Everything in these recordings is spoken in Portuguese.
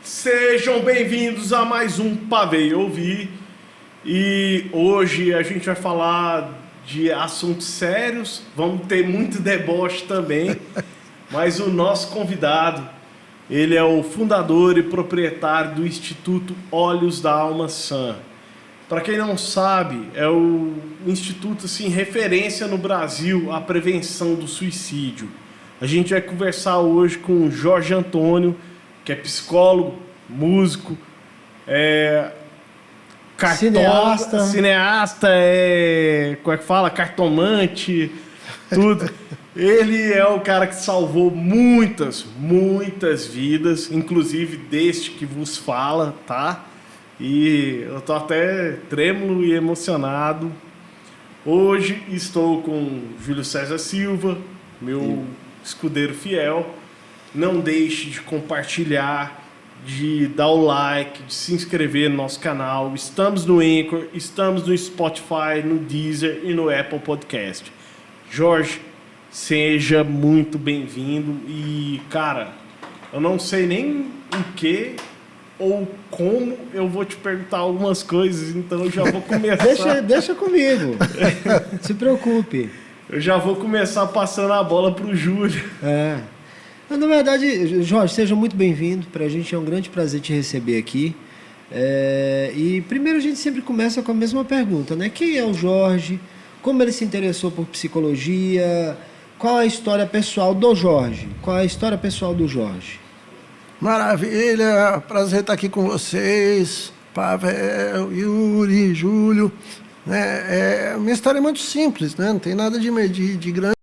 Sejam bem-vindos a mais um Pavei Ouvir, e hoje a gente vai falar de assuntos sérios, vamos ter muito deboche também, mas o nosso convidado, ele é o fundador e proprietário do Instituto Olhos da Alma Sã. Para quem não sabe, é o instituto assim, referência no Brasil à prevenção do suicídio. A gente vai conversar hoje com o Jorge Antônio, que é psicólogo, músico, cineasta, como é que fala? Cartomante, tudo. Ele é o cara que salvou muitas vidas, inclusive deste que vos fala, tá? E eu tô até trêmulo e emocionado. Hoje estou com Júlio César Silva, meu escudeiro fiel. Não deixe de compartilhar, de dar o like, de se inscrever no nosso canal. Estamos no Anchor, estamos no Spotify, no Deezer e no Apple Podcast. Jorge, seja muito bem-vindo. E, cara, eu não sei nem o que ou como eu vou te perguntar algumas coisas, então eu já vou começar. Deixa comigo. Se preocupe. Eu já vou começar passando a bola pro Júlio. Na verdade, Jorge, seja muito bem-vindo. Para a gente é um grande prazer te receber aqui. E primeiro a gente sempre começa com a mesma pergunta, né? Quem é o Jorge? Como ele se interessou por psicologia? Qual a história pessoal do Jorge? Qual a história pessoal do Jorge? Maravilha, prazer estar aqui com vocês, Pavel, Yuri, Júlio. Minha história é muito simples, né? Não tem nada de grande.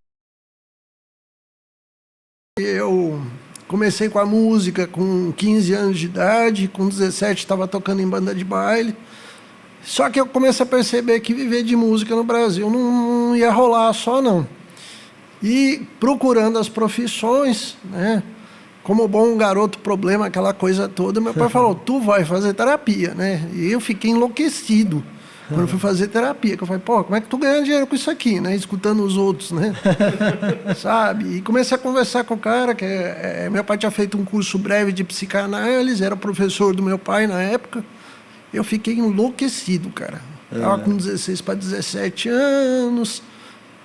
Eu comecei com a música com 15 anos de idade, com 17 estava tocando em banda de baile. Só que eu comecei a perceber que viver de música no Brasil não ia rolar só, não. E procurando as profissões, né? Como bom garoto problema, aquela coisa toda, meu pai falou, tu vai fazer terapia, né? E eu fiquei enlouquecido quando eu fui fazer terapia, que eu falei, pô, como é que tu ganha dinheiro com isso aqui, né? Escutando os outros, né? Sabe? E comecei a conversar com o cara, que meu pai tinha feito um curso breve de psicanálise, era professor do meu pai na época. Eu fiquei enlouquecido, cara. Tava com 16 para 17 anos,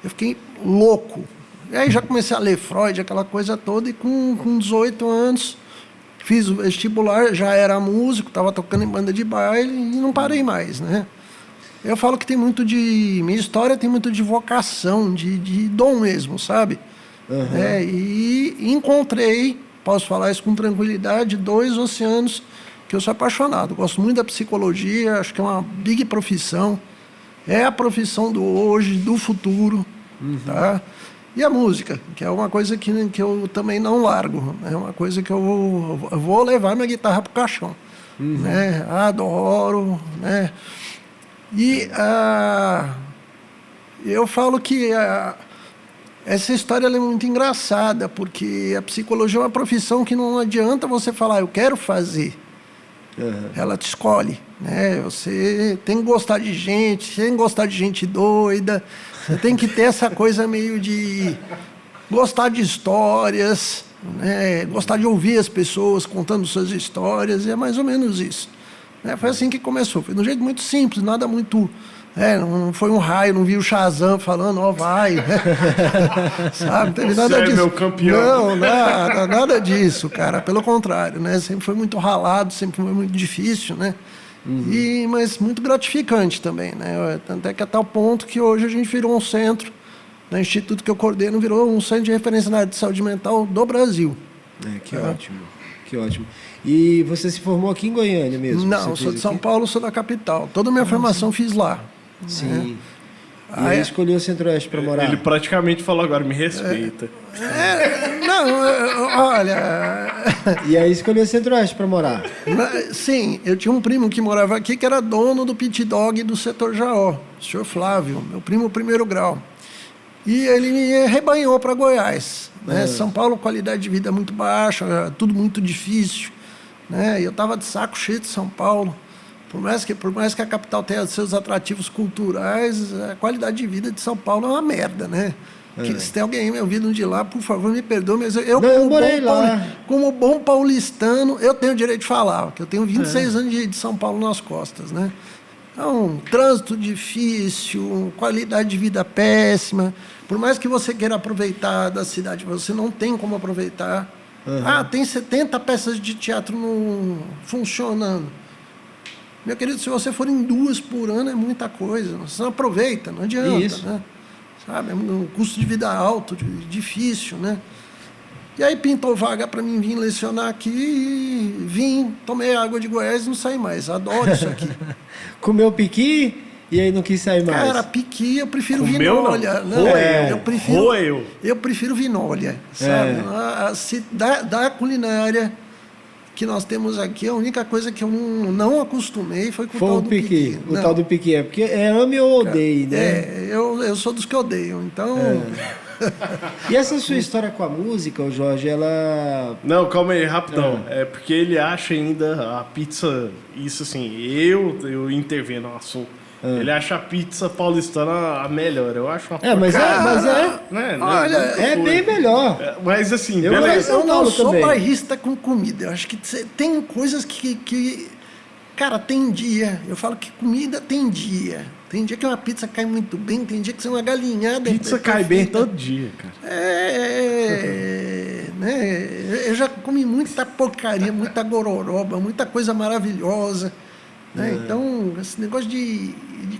eu fiquei louco. E aí já comecei a ler Freud, aquela coisa toda, e com 18 anos fiz o vestibular, já era músico, estava tocando em banda de baile e não parei mais, né? Eu falo que tem muito de... Minha história tem muito de vocação, de dom mesmo, sabe? E encontrei, posso falar isso com tranquilidade, 2 oceanos que eu sou apaixonado. Gosto muito da psicologia, acho que é uma big profissão. É a profissão do hoje, do futuro, tá? E a música, que é uma coisa que eu também não largo. É uma coisa que eu vou levar minha guitarra pro caixão. Né? Adoro, né? E eu falo que essa história é muito engraçada, porque a psicologia é uma profissão que não adianta você falar, eu quero fazer. Ela te escolhe, né? Você tem que gostar de gente, tem que gostar de gente doida, você tem que ter essa coisa meio de gostar de histórias, né? Gostar de ouvir as pessoas contando suas histórias, e é mais ou menos isso. Foi assim que começou, foi de um jeito muito simples, nada muito... não foi um raio, não vi o Shazam falando, vai. Sabe, não teve nada disso. Meu campeão. Não, nada disso, cara, pelo contrário, né? Sempre foi muito ralado, sempre foi muito difícil, né? Mas muito gratificante também, né? Tanto é que a tal ponto que hoje a gente virou um centro, no instituto que eu coordeno, virou um centro de referência na área de saúde mental do Brasil. Que ótimo, que ótimo. E você se formou aqui em Goiânia mesmo? Não, sou de São Paulo, sou da capital. Toda a minha formação fiz lá. Sim. E aí escolheu o Centro-Oeste para morar? Ele praticamente falou agora, me respeita. Olha... E aí escolheu o Centro-Oeste para morar? Sim, eu tinha um primo que morava aqui, que era dono do pit dog do setor Jaó, o senhor Flávio, meu primo primeiro grau. E ele me rebanhou para Goiás. Né? São Paulo, qualidade de vida muito baixa, tudo muito difícil. Né? E eu estava de saco cheio de São Paulo. Por mais que a capital tenha seus atrativos culturais, a qualidade de vida de São Paulo é uma merda, né? Que, se tem alguém me ouvindo de lá, por favor, me perdoe, mas eu Não, morei lá. como bom paulistano, eu tenho o direito de falar, porque eu tenho 26 anos de São Paulo nas costas, né? Então, trânsito difícil, qualidade de vida péssima. Por mais que você queira aproveitar da cidade, você não tem como aproveitar. Tem 70 peças de teatro funcionando. Meu querido, se você for em 2 por ano, é muita coisa. Você não aproveita, não adianta, Isso. né? Sabe? É um custo de vida alto, difícil, né? E aí pintou vaga para mim vir lecionar aqui e vim, tomei água de Goiás e não saí mais. Adoro isso aqui. Comeu piqui e aí não quis sair mais. Cara, piqui eu prefiro Comeu, vinólea. não? Roeu. Eu eu prefiro vinólea, sabe? Da culinária que nós temos aqui, a única coisa que eu não acostumei foi com o tal do piqui. O tal do piqui. É porque é ame ou odeie, né? Eu sou dos que odeiam, então... E essa sua história com a música, ô Jorge, ela... Não, calma aí, rapidão. É porque ele acha ainda a pizza... Isso assim, eu interveno no assunto. Ele acha a pizza paulistana a melhor. Eu acho uma mas é. Né? Olha, É bem melhor. Mas assim, Eu beleza. São Eu não Paulo sou também. bairrista com comida. Eu acho que tem coisas que... Cara, tem dia. Eu falo que comida tem dia. Tem dia que uma pizza cai muito bem, tem dia que você é uma galinhada. Pizza cai bem todo dia, cara. Né? Eu já comi muita porcaria, muita gororoba, muita coisa maravilhosa. Né? Então, esse negócio de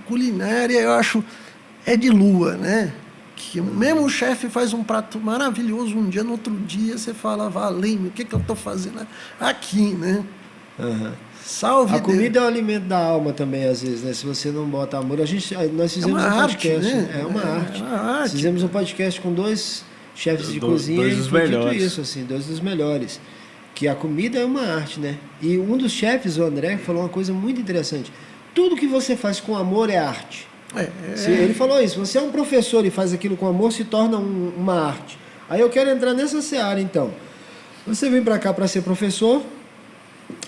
culinária, eu acho, é de lua, né? Que mesmo o chefe faz um prato maravilhoso um dia, no outro dia você fala, valeu, o que eu estou fazendo aqui, né? Salve A Deus. comida é o alimento da alma também, às vezes, né? Se você não bota amor... Nós fizemos uma um arte, podcast. né? É uma arte. É uma arte. Fizemos um podcast com 2 chefes de Dois cozinha dos e foi dito melhores. isso, assim, 2 dos melhores. Que a comida é uma arte, né? E um dos chefes, o André, falou uma coisa muito interessante. Tudo que você faz com amor é arte. Ele falou isso. Você é um professor e faz aquilo com amor, se torna uma arte. Aí eu quero entrar nessa seara, então. Você vem para cá para ser professor,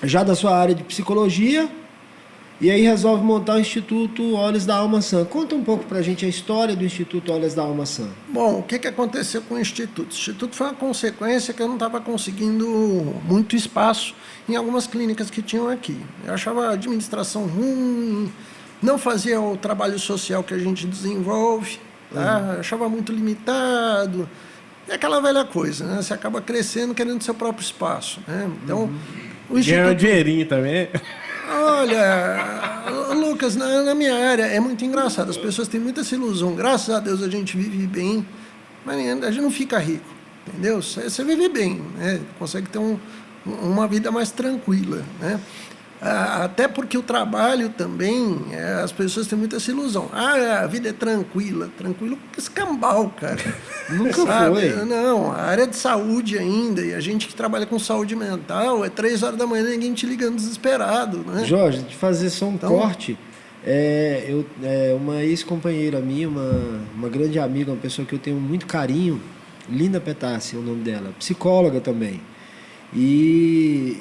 já da sua área de psicologia, e aí resolve montar o Instituto Olhos da Alma Sã. Conta um pouco para a gente a história do Instituto Olhos da Alma Sã. Bom, o que aconteceu com o Instituto? O Instituto foi uma consequência que eu não estava conseguindo muito espaço em algumas clínicas que tinham aqui. Eu achava a administração ruim, não fazia o trabalho social que a gente desenvolve, tá? Eu achava muito limitado. É aquela velha coisa, né? Você acaba crescendo querendo seu próprio espaço, né? Então, o Ganhar um Instituto... dinheirinho também. Olha, Lucas, na minha área é muito engraçado. As pessoas têm muita essa ilusão. Graças a Deus a gente vive bem, mas a gente não fica rico, entendeu? Você vive bem, né? Consegue ter uma vida mais tranquila, né? Até porque o trabalho também, as pessoas têm muita essa ilusão. A vida é tranquila. Tranquilo porque escambau, cara. Nunca Sabe? foi. Não, a área de saúde ainda, e a gente que trabalha com saúde mental, 3 horas da manhã ninguém te ligando desesperado, né? Jorge, de fazer só um corte, uma ex-companheira minha, uma grande amiga, uma pessoa que eu tenho muito carinho, Linda Petassi é o nome dela, psicóloga também. E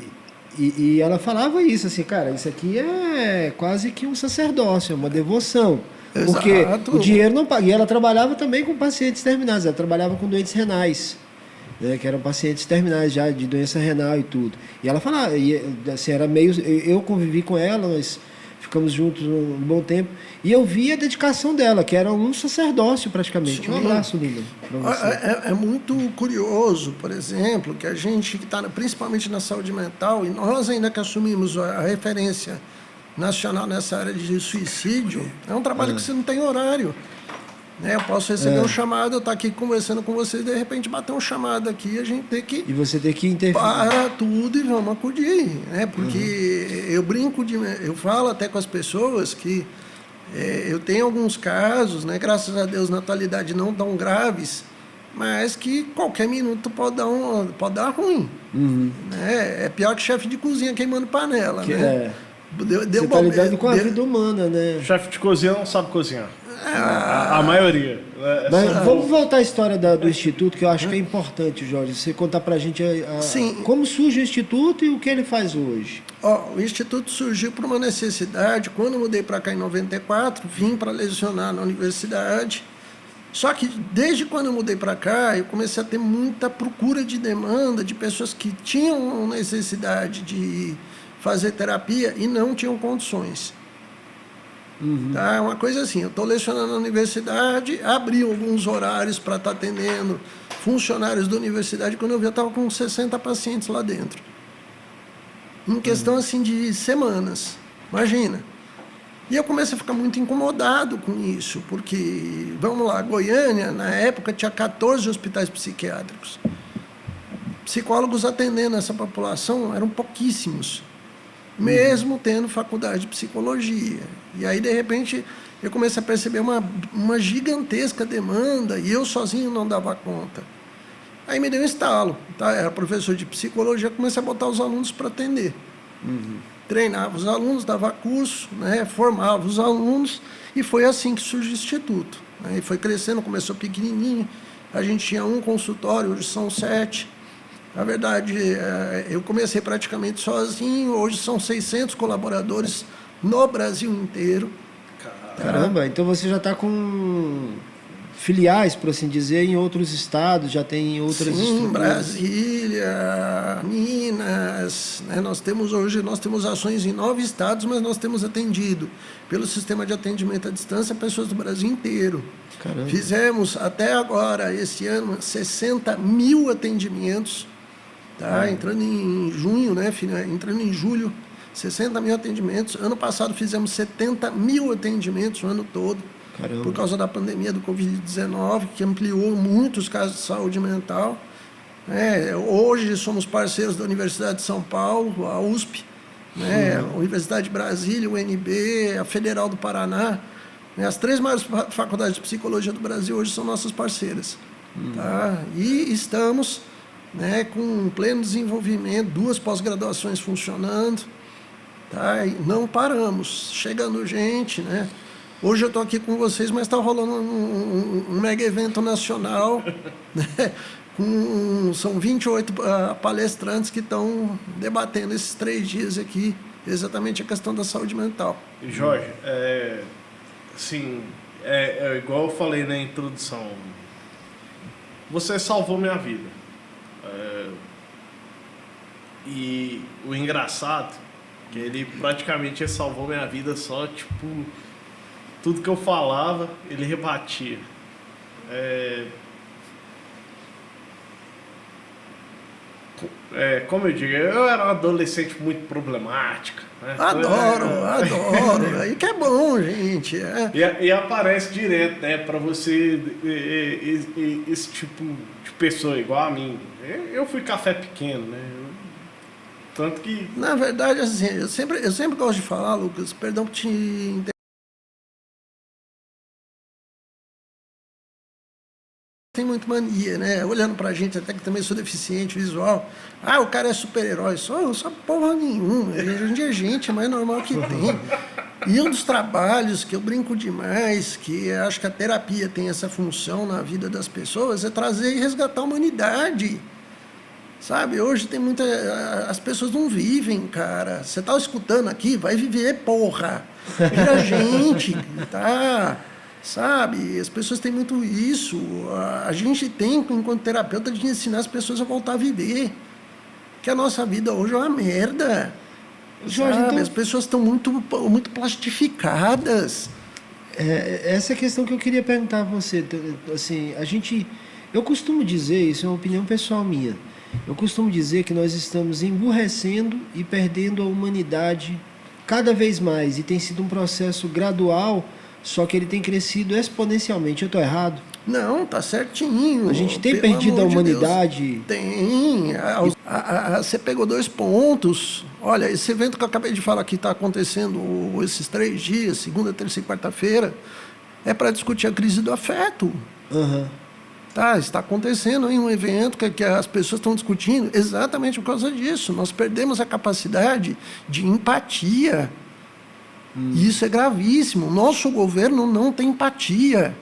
ela falava isso, assim, cara, isso aqui é quase que um sacerdócio, é uma devoção. Porque Exato. o dinheiro não paga. E ela trabalhava também com pacientes terminais, ela trabalhava com doentes renais, né, que eram pacientes terminais já, de doença renal e tudo. E ela falava, assim, era meio... Eu convivi com ela, nós ficamos juntos um bom tempo, e eu vi a dedicação dela, que era um sacerdócio praticamente. Sim. Um abraço, Linda, para você. É muito curioso, por exemplo, que a gente que está principalmente na saúde mental, e nós ainda que assumimos a referência nacional nessa área de suicídio, é um trabalho que você não tem horário. Né? Eu posso receber um chamado, eu estar aqui conversando com vocês, de repente bater um chamado aqui e a gente tem que... E você tem que interferir. Para tudo e vamos acudir, né? Porque eu brinco, eu falo até com as pessoas que eu tenho alguns casos, né? Graças a Deus, na atualidade não tão graves, mas que qualquer minuto pode dar ruim. Né? É pior que chefe de cozinha queimando panela, né? Você está lidando com a vida humana, né? Chefe de cozinha não sabe cozinhar. A maioria. Mas vamos voltar à história do Instituto, que eu acho que é importante, Jorge. Você contar pra gente Sim. como surge o Instituto e o que ele faz hoje. O Instituto surgiu por uma necessidade. Quando eu mudei para cá em 94, vim para lecionar na universidade. Só que desde quando eu mudei para cá, eu comecei a ter muita procura de demanda de pessoas que tinham necessidade de fazer terapia e não tinham condições. Tá? Uma coisa assim, eu estou lecionando na universidade, abri alguns horários para estar atendendo funcionários da universidade, quando eu vi eu estava com 60 pacientes lá dentro. Em questão assim de semanas, imagina. E eu comecei a ficar muito incomodado com isso, porque, vamos lá, Goiânia, na época, tinha 14 hospitais psiquiátricos. Psicólogos atendendo essa população eram pouquíssimos, mesmo tendo faculdade de psicologia. E aí, de repente, eu comecei a perceber uma gigantesca demanda e eu sozinho não dava conta. Aí me deu um estalo, tá? Era professor de psicologia, comecei a botar os alunos para atender. Treinava os alunos, dava curso, né? Formava os alunos e foi assim que surgiu o Instituto. Aí foi crescendo, começou pequenininho, a gente tinha um consultório, hoje são 7. Na verdade, eu comecei praticamente sozinho, hoje são 600 colaboradores no Brasil inteiro. Caramba, então você já está com filiais, por assim dizer, em outros estados, já tem outras Sim, Brasília, Minas, né? Nós temos ações em 9 estados, mas nós temos atendido pelo sistema de atendimento à distância pessoas do Brasil inteiro. Caramba. Fizemos até agora, esse ano, 60 mil atendimentos, tá? Entrando em junho, né? Entrando em julho, 60 mil atendimentos. Ano passado fizemos 70 mil atendimentos o ano todo. Caramba. Por causa da pandemia do Covid-19, que ampliou muito os casos de saúde mental. Hoje somos parceiros da Universidade de São Paulo, a USP, né? A Universidade de Brasília, o UNB, a Federal do Paraná. As 3 maiores faculdades de psicologia do Brasil hoje são nossas parceiras. Tá? E estamos, né, com pleno desenvolvimento, 2 pós-graduações funcionando. Tá? E não paramos, chegando gente, né? Hoje eu estou aqui com vocês, mas está rolando um mega evento nacional, né? São 28 palestrantes que estão debatendo esses 3 dias aqui, exatamente a questão da saúde mental. Jorge, assim, igual eu falei na introdução, você salvou minha vida. E o engraçado, que ele praticamente salvou minha vida só, tipo... Tudo que eu falava, ele rebatia. Como eu digo, eu era um adolescente muito problemático. Né? Adoro. Aí que é bom, gente. E aparece direto, né, para você esse tipo de pessoa igual a mim. Eu fui café pequeno, né? Tanto que... Na verdade, assim, eu sempre gosto de falar, Lucas, perdão por te interromper. Tem muito mania, né? Olhando pra gente, até que também sou deficiente visual. O cara é super-herói. Só porra nenhuma. A gente é gente, é mais normal que tem. E um dos trabalhos que eu brinco demais, que acho que a terapia tem essa função na vida das pessoas, é trazer e resgatar a humanidade. Sabe? Hoje tem muita... As pessoas não vivem, cara. Você tá escutando aqui, vai viver, porra. Vira gente, tá? Sabe, as pessoas têm muito isso. A gente tem, enquanto terapeuta, de ensinar as pessoas a voltar a viver. Que a nossa vida hoje é uma merda. Jorge, então... As pessoas estão muito plastificadas. Essa é a questão que eu queria perguntar a você. Assim, eu costumo dizer, isso é uma opinião pessoal minha, eu costumo dizer que nós estamos emburrecendo e perdendo a humanidade cada vez mais. E tem sido um processo gradual, só que ele tem crescido exponencialmente. Eu estou errado? Não, tá certinho. A gente tem perdido a humanidade? Tem. Você pegou 2 pontos. Olha, esse evento que eu acabei de falar que está acontecendo esses 3 dias, segunda, terça e quarta-feira, é para discutir a crise do afeto. Tá, está acontecendo em um evento que as pessoas estão discutindo exatamente por causa disso. Nós perdemos a capacidade de empatia. Isso é gravíssimo. Nosso governo não tem empatia.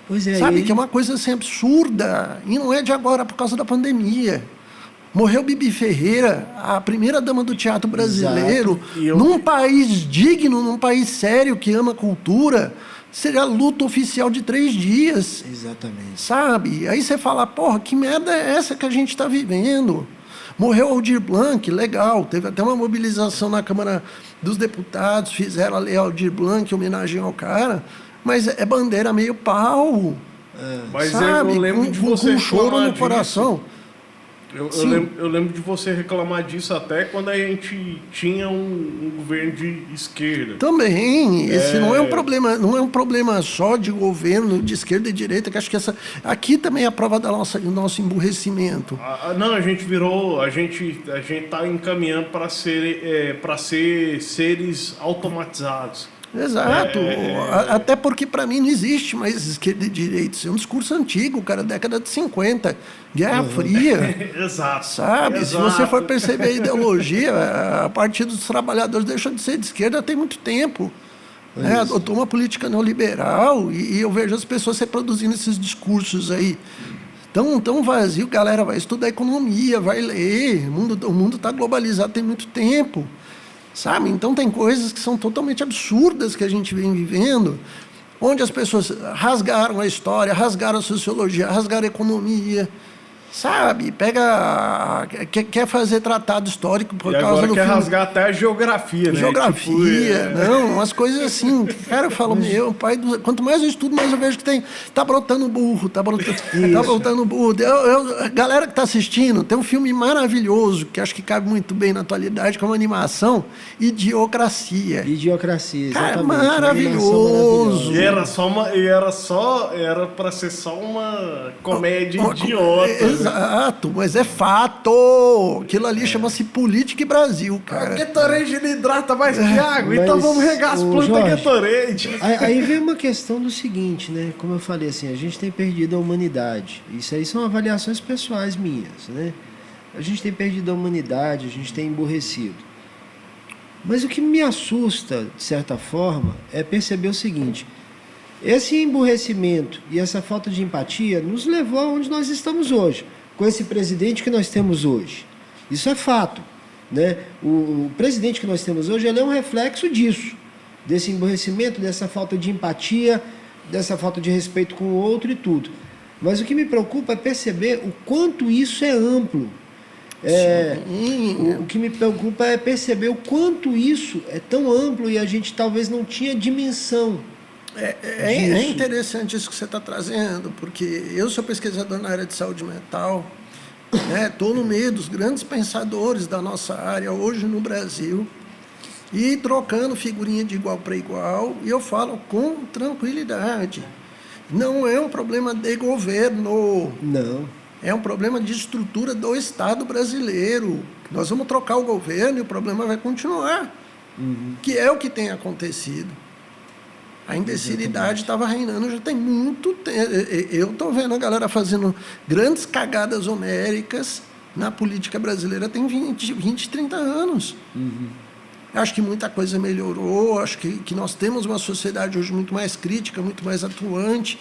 Pois é, Sabe, ele... que é uma coisa assim absurda. E não é de agora, por causa da pandemia. Morreu Bibi Ferreira, a primeira dama do teatro brasileiro, num país digno, num país sério, que ama cultura, seria luta oficial de 3 dias. Exatamente. Sabe? Aí você fala, porra, que merda é essa que a gente está vivendo? Morreu Aldir Blanc, legal, teve até uma mobilização na Câmara dos Deputados, fizeram a lei Aldir Blanc, homenagem ao cara, mas é bandeira meio pau. Mas sabe? eu lembro de você com choro reclamar no coração. Eu lembro de você reclamar disso até quando a gente tinha um governo de esquerda. Também, esse não é um problema só de governo de esquerda e direita, que acho que aqui também é a prova do nosso emburrecimento. Não, a gente está encaminhando para ser seres automatizados. Exato, até porque para mim não existe mais esquerda e direita, isso é um discurso antigo, cara, década de 50, Guerra Fria. Exato. Sabe, se você for perceber a ideologia, a Partido dos Trabalhadores deixou de ser de esquerda tem muito tempo. Né? Adotou uma política neoliberal e eu vejo as pessoas reproduzindo esses discursos aí. Tão vazio, galera vai estudar economia, vai ler, o mundo está globalizado tem muito tempo. Sabe? Então tem coisas que são totalmente absurdas que a gente vem vivendo, onde as pessoas rasgaram a história, rasgaram a sociologia, rasgaram a economia, sabe? Quer fazer tratado histórico por e causa agora do quer filme. Rasgar até a geografia, né? Geografia, não, umas coisas assim. Cara, eu falo, quanto mais eu estudo, mais eu vejo que tá brotando burro, tá brotando burro. Galera que tá assistindo, tem um filme maravilhoso, que acho que cabe muito bem na atualidade, como animação, Idiocracia. Idiocracia, cara, exatamente. maravilhoso. Era para ser só uma comédia idiota. Exato, mas é fato. Aquilo ali chama-se Política e Brasil, cara. Gatorade não hidrata mais que água, então vamos regar as plantas Gatorade. Aí vem uma questão do seguinte, né? Como eu falei assim, a gente tem perdido a humanidade. Isso aí são avaliações pessoais minhas, né? A gente tem perdido a humanidade, a gente tem emburrecido. Mas o que me assusta, de certa forma, é perceber o seguinte: esse emburrecimento e essa falta de empatia nos levou aonde nós estamos hoje, com esse presidente que nós temos hoje. Isso é fato, né? O presidente que nós temos hoje, ele é um reflexo disso, desse emburrecimento, dessa falta de empatia, dessa falta de respeito com o outro e tudo. Mas o que me preocupa é perceber o quanto isso é amplo. O que me preocupa é perceber o quanto isso é tão amplo e a gente talvez não tinha dimensão. É interessante isso que você está trazendo, porque eu sou pesquisador na área de saúde mental, estou no meio dos grandes pensadores da nossa área hoje no Brasil, e trocando figurinha de igual para igual, e eu falo com tranquilidade. Não é um problema de governo. Não. É um problema de estrutura do Estado brasileiro. Nós vamos trocar o governo e o problema vai continuar. Que é o que tem acontecido. A imbecilidade estava reinando já tem muito tempo. Eu estou vendo a galera fazendo grandes cagadas homéricas na política brasileira tem 20, 30 anos. Acho que muita coisa melhorou, acho que nós temos uma sociedade hoje muito mais crítica, muito mais atuante,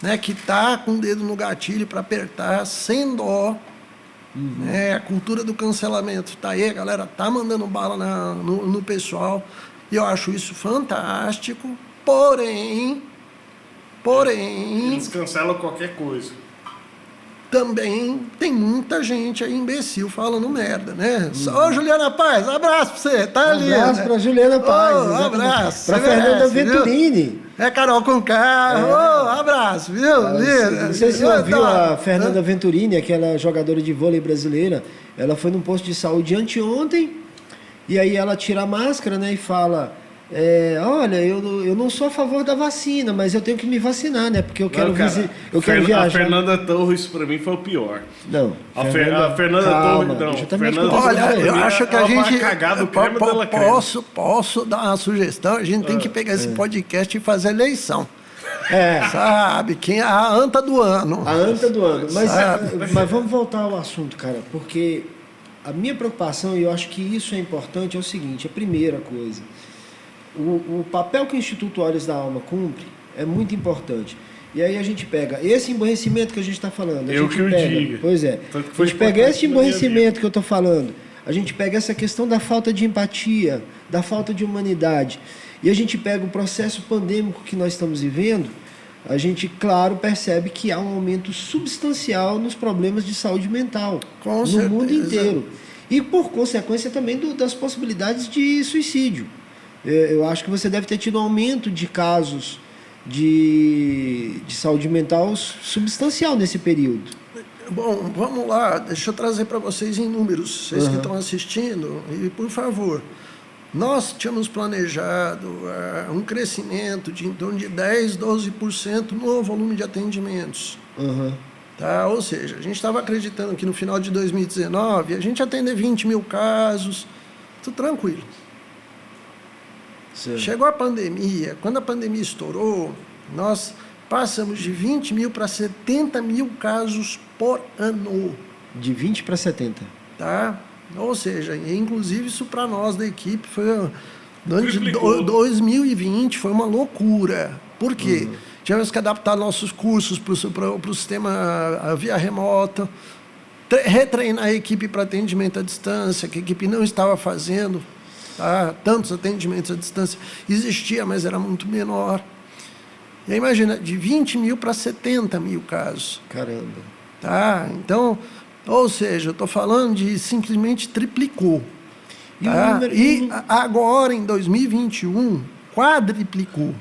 né, que está com o dedo no gatilho para apertar sem dó. A cultura do cancelamento está aí, a galera está mandando bala no pessoal, e eu acho isso fantástico. Porém, eles cancelam qualquer coisa. Também tem muita gente aí imbecil falando merda, né? Ô, Juliana Paz, abraço pra você, tá ali. Abraço pra Juliana Paz. Abraço. Pra Fernanda Venturini. Carol Conká, abraço, viu? Não sei se você ouviu a Fernanda Venturini, aquela jogadora de vôlei brasileira. Ela foi num posto de saúde anteontem, e aí ela tira a máscara, né, e fala... olha, eu não sou a favor da vacina, mas eu tenho que me vacinar, né? Porque eu quero, quero viajar. A Fernanda Torres, para mim, foi o pior. Não. A Fernanda Torres, não. Olha, eu acho que a gente... Posso dar uma sugestão? A gente tem que pegar esse podcast e fazer eleição. Sabe? Quem é a anta do ano. A anta do ano. Mas vamos voltar ao assunto, cara, porque a minha preocupação, e eu acho que isso é importante, é o seguinte: a primeira coisa... O papel que o Instituto Olhos da Alma cumpre é muito importante. E aí a gente pega esse emborrecimento que a gente está falando. A Eu gente que o pega, diga. Pois é. Tanto que A foi gente pega importante esse na minha emborrecimento que eu estou falando. A gente pega essa questão da falta de empatia, da falta de humanidade. E a gente pega o processo pandêmico que nós estamos vivendo. A gente, claro, percebe que há um aumento substancial nos problemas de saúde mental Com no certeza. mundo inteiro. E, por consequência, também das possibilidades de suicídio. Eu acho que você deve ter tido um aumento de casos de saúde mental substancial nesse período. Bom, vamos lá, deixa eu trazer para vocês em números, vocês que estão assistindo, e por favor, nós tínhamos planejado um crescimento de em torno de 10%, 12% no volume de atendimentos. Tá? Ou seja, a gente estava acreditando que no final de 2019 a gente ia atender 20 mil casos, tudo tranquilo. Certo. Chegou a pandemia, quando a pandemia estourou, nós passamos de 20 mil para 70 mil casos por ano. De 20 para 70. Tá? Ou seja, inclusive isso para nós da equipe foi... No ano de Triplicou. 2020 foi uma loucura. Por quê? Tivemos que adaptar nossos cursos para o sistema via remota, retreinar a equipe para atendimento à distância, que a equipe não estava fazendo. Tá? Tantos atendimentos à distância existia, mas era muito menor. E aí, imagina, de 20 mil para 70 mil casos. Caramba. Tá? Então, ou seja, eu estou falando de simplesmente triplicou. E o Tá? número- E agora, em 2021, quadriplicou.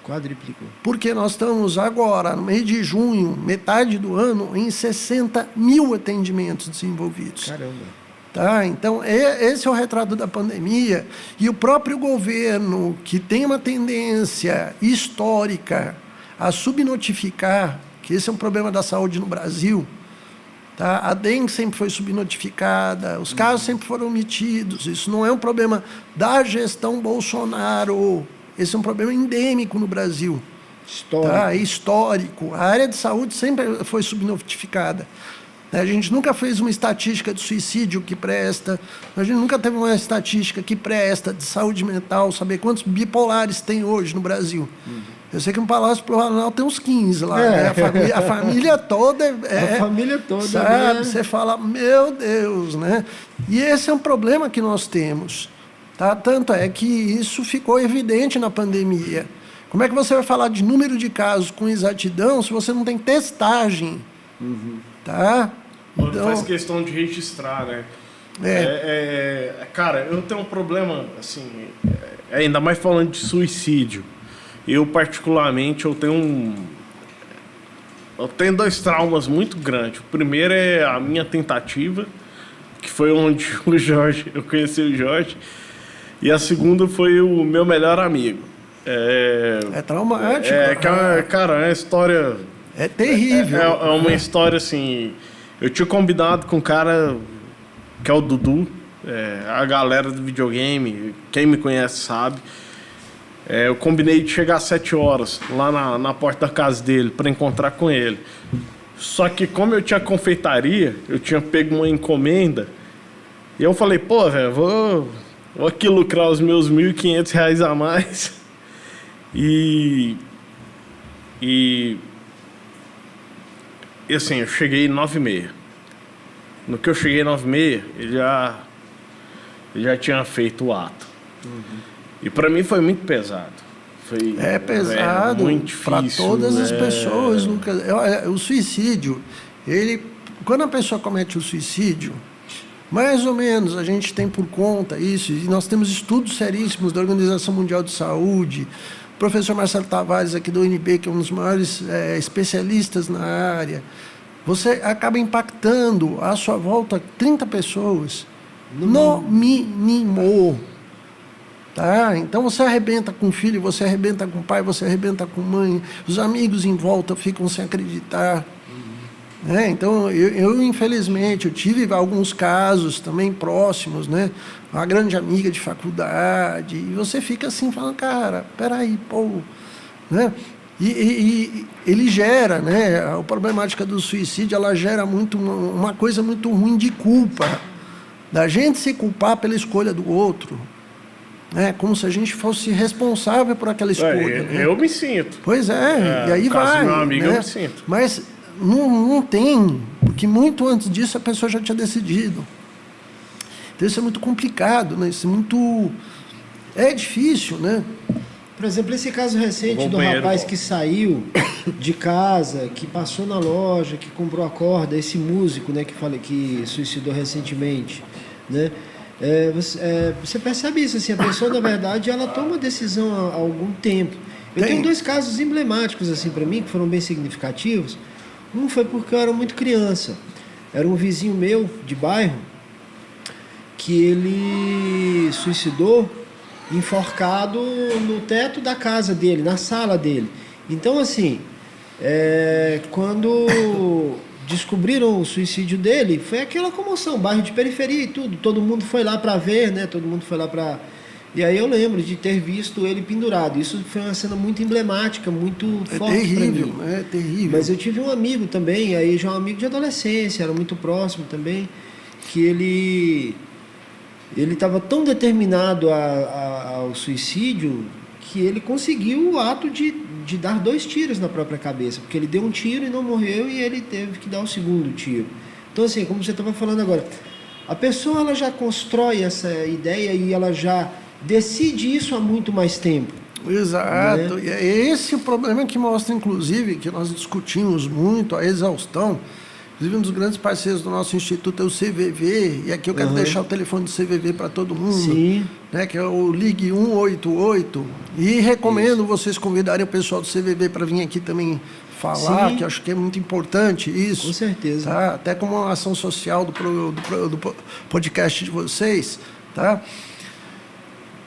Quadriplicou. Porque nós estamos agora, no mês de junho, metade do ano, em 60 mil atendimentos desenvolvidos. Caramba. Tá? Então, esse é o retrato da pandemia. E o próprio governo, que tem uma tendência histórica a subnotificar, que esse é um problema da saúde no Brasil, tá? A dengue sempre foi subnotificada, os casos sempre foram omitidos. Isso não é um problema da gestão Bolsonaro, esse é um problema endêmico no Brasil. História. Tá? É histórico. A área de saúde sempre foi subnotificada. A gente nunca fez uma estatística de suicídio que presta, a gente nunca teve uma estatística que presta de saúde mental, saber quantos bipolares tem hoje no Brasil. Eu sei que no Palácio Planalto tem uns 15 lá, né? A família toda A família toda, sabe? né? Você fala, meu Deus, né? E esse é um problema que nós temos. Tá? Tanto é que isso ficou evidente na pandemia. Como é que você vai falar de número de casos com exatidão se você não tem testagem? Tá? Quando Então, faz questão de registrar, né? Cara, eu tenho um problema, assim, ainda mais falando de suicídio. Eu, particularmente, eu tenho dois traumas muito grandes. O primeiro é a minha tentativa, que foi onde eu conheci o Jorge. E a segunda foi o meu melhor amigo. é traumático. Cara, é uma história... É terrível. É uma história assim. Eu tinha combinado com um cara que é o Dudu, a galera do videogame, quem me conhece sabe. Eu combinei de chegar às 7 horas lá na porta da casa dele para encontrar com ele. Só que, como eu tinha confeitaria, eu tinha pego uma encomenda. E eu falei, pô, velho, vou aqui lucrar os meus R$1.500 a mais. E assim, eu cheguei 9h30. No que eu cheguei 9h30, ele já tinha feito o ato. E para mim foi muito pesado. É pesado muito para difícil, todas as pessoas, Lucas. O suicídio, quando a pessoa comete o suicídio, mais ou menos a gente tem por conta isso, e nós temos estudos seríssimos da Organização Mundial de Saúde. O professor Marcelo Tavares, aqui do UNB, que é um dos maiores especialistas na área, você acaba impactando à sua volta 30 pessoas, no mínimo. Tá? Então você arrebenta com o filho, você arrebenta com o pai, você arrebenta com a mãe, os amigos em volta ficam sem acreditar. Então, eu infelizmente, eu tive alguns casos também próximos, né? Uma grande amiga de faculdade, e você fica assim, falando, cara, peraí, pô, né? E ele gera, né? A problemática do suicídio, ela gera muito uma coisa muito ruim de culpa, da gente se culpar pela escolha do outro. né? Como se a gente fosse responsável por aquela escolha. Né? Eu me sinto. Pois e aí no caso vai. do meu amigo, né? eu me sinto. Mas não tem, porque muito antes disso a pessoa já tinha decidido. Então isso é muito complicado, né? Isso é muito... É difícil, né? Por exemplo, esse caso recente do banheiro, rapaz bom. que saiu de casa, que passou na loja, que comprou a corda, esse músico, né, que suicidou recentemente, né? Você percebe isso, assim, a pessoa, na verdade, ela toma decisão há algum tempo. Eu tenho 2 casos emblemáticos, assim, para mim, que foram bem significativos. Um foi porque eu era muito criança. Era um vizinho meu, de bairro, que ele suicidou enforcado no teto da casa dele, na sala dele. Então, assim, quando descobriram o suicídio dele, foi aquela comoção, bairro de periferia e tudo, todo mundo foi lá para ver, né? Todo mundo foi lá para... E aí eu lembro de ter visto ele pendurado. Isso foi uma cena muito emblemática, muito forte para mim. É terrível. Mas eu tive um amigo também, aí já um amigo de adolescência, era muito próximo também, que ele estava tão determinado ao suicídio que ele conseguiu o ato de dar 2 tiros na própria cabeça, porque ele deu um tiro e não morreu e ele teve que dar o segundo tiro. Então, assim, como você estava falando agora, a pessoa ela já constrói essa ideia e ela já decide isso há muito mais tempo. Exato. Né? E é esse o problema que mostra, inclusive, que nós discutimos muito, a exaustão. Inclusive, um dos grandes parceiros do nosso instituto é o CVV, e aqui eu quero deixar o telefone do CVV para todo mundo, Sim. Né, que é o Ligue 188, e recomendo vocês convidarem o pessoal do CVV para vir aqui também falar, Sim. que eu acho que é muito importante isso. Com certeza. Tá? Até como uma ação social do podcast de vocês, tá?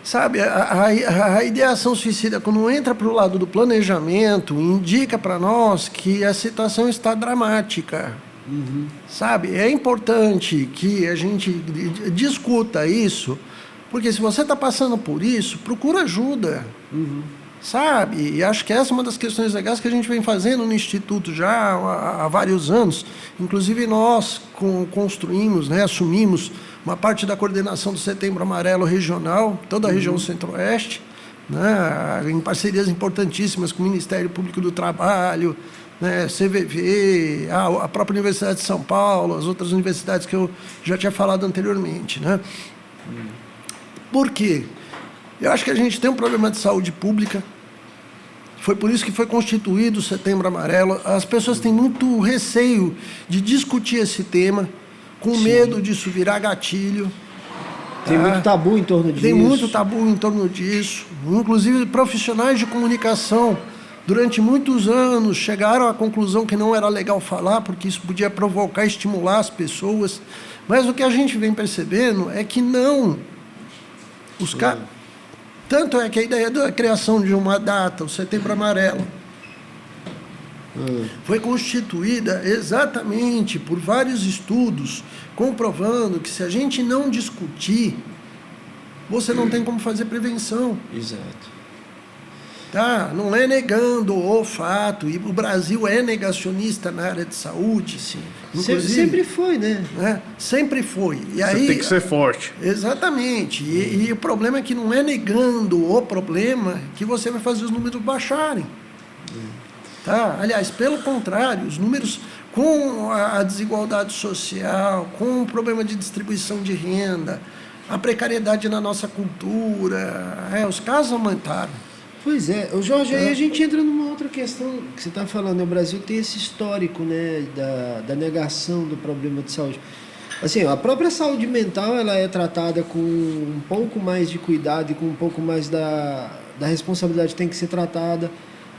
Sabe, a ideação suicida, quando entra para o lado do planejamento, indica para nós que a situação está dramática. Uhum. Sabe, é importante que a gente discuta isso, porque se você está passando por isso, procura ajuda. Uhum. Sabe, e acho que essa é uma das questões legais que a gente vem fazendo no Instituto já há vários anos. Inclusive nós construímos, né, assumimos uma parte da coordenação do Setembro Amarelo Regional, toda a região Centro-Oeste, né, em parcerias importantíssimas com o Ministério Público do Trabalho, né, CVV, a própria Universidade de São Paulo, as outras universidades que eu já tinha falado anteriormente. Né? Por quê? Eu acho que a gente tem um problema de saúde pública. Foi por isso que foi constituído o Setembro Amarelo. As pessoas têm muito receio de discutir esse tema, com medo disso virar gatilho. Tem muito tabu em torno disso. Tem muito tabu em torno disso. Inclusive, profissionais de comunicação, durante muitos anos, chegaram à conclusão que não era legal falar, porque isso podia provocar, estimular as pessoas. Mas o que a gente vem percebendo é que não. Tanto é que a ideia da criação de uma data, o Setembro Amarelo, foi constituída exatamente por vários estudos, comprovando que se a gente não discutir, você não tem como fazer prevenção. Exato. Tá? Não é negando o fato, e o Brasil é negacionista na área de saúde. Sim. Inclusive, Sempre foi, né? Sempre foi. E Você aí, tem que ser forte. exatamente. E o problema é que não é negando o problema que você vai fazer os números baixarem. Tá? Aliás, pelo contrário, os números com a desigualdade social, com o problema de distribuição de renda, a precariedade na nossa cultura, os casos aumentaram. Pois é, Jorge, aí a gente entra numa outra questão que você está falando, né? O Brasil tem esse histórico, né, da negação do problema de saúde. Assim, a própria saúde mental, ela é tratada com um pouco mais de cuidado e com um pouco mais da responsabilidade que tem que ser tratada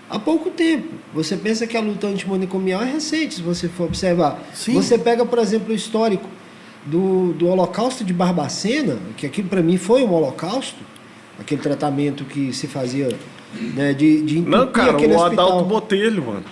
há pouco tempo. Você pensa que a luta antimanicomial é recente, se você for observar. Sim. Você pega, por exemplo, o histórico do Holocausto de Barbacena, que aquilo para mim foi um holocausto, aquele tratamento que se fazia, né, de entupir Não, cara, aquele o hospital. Adalto Botelho, mano.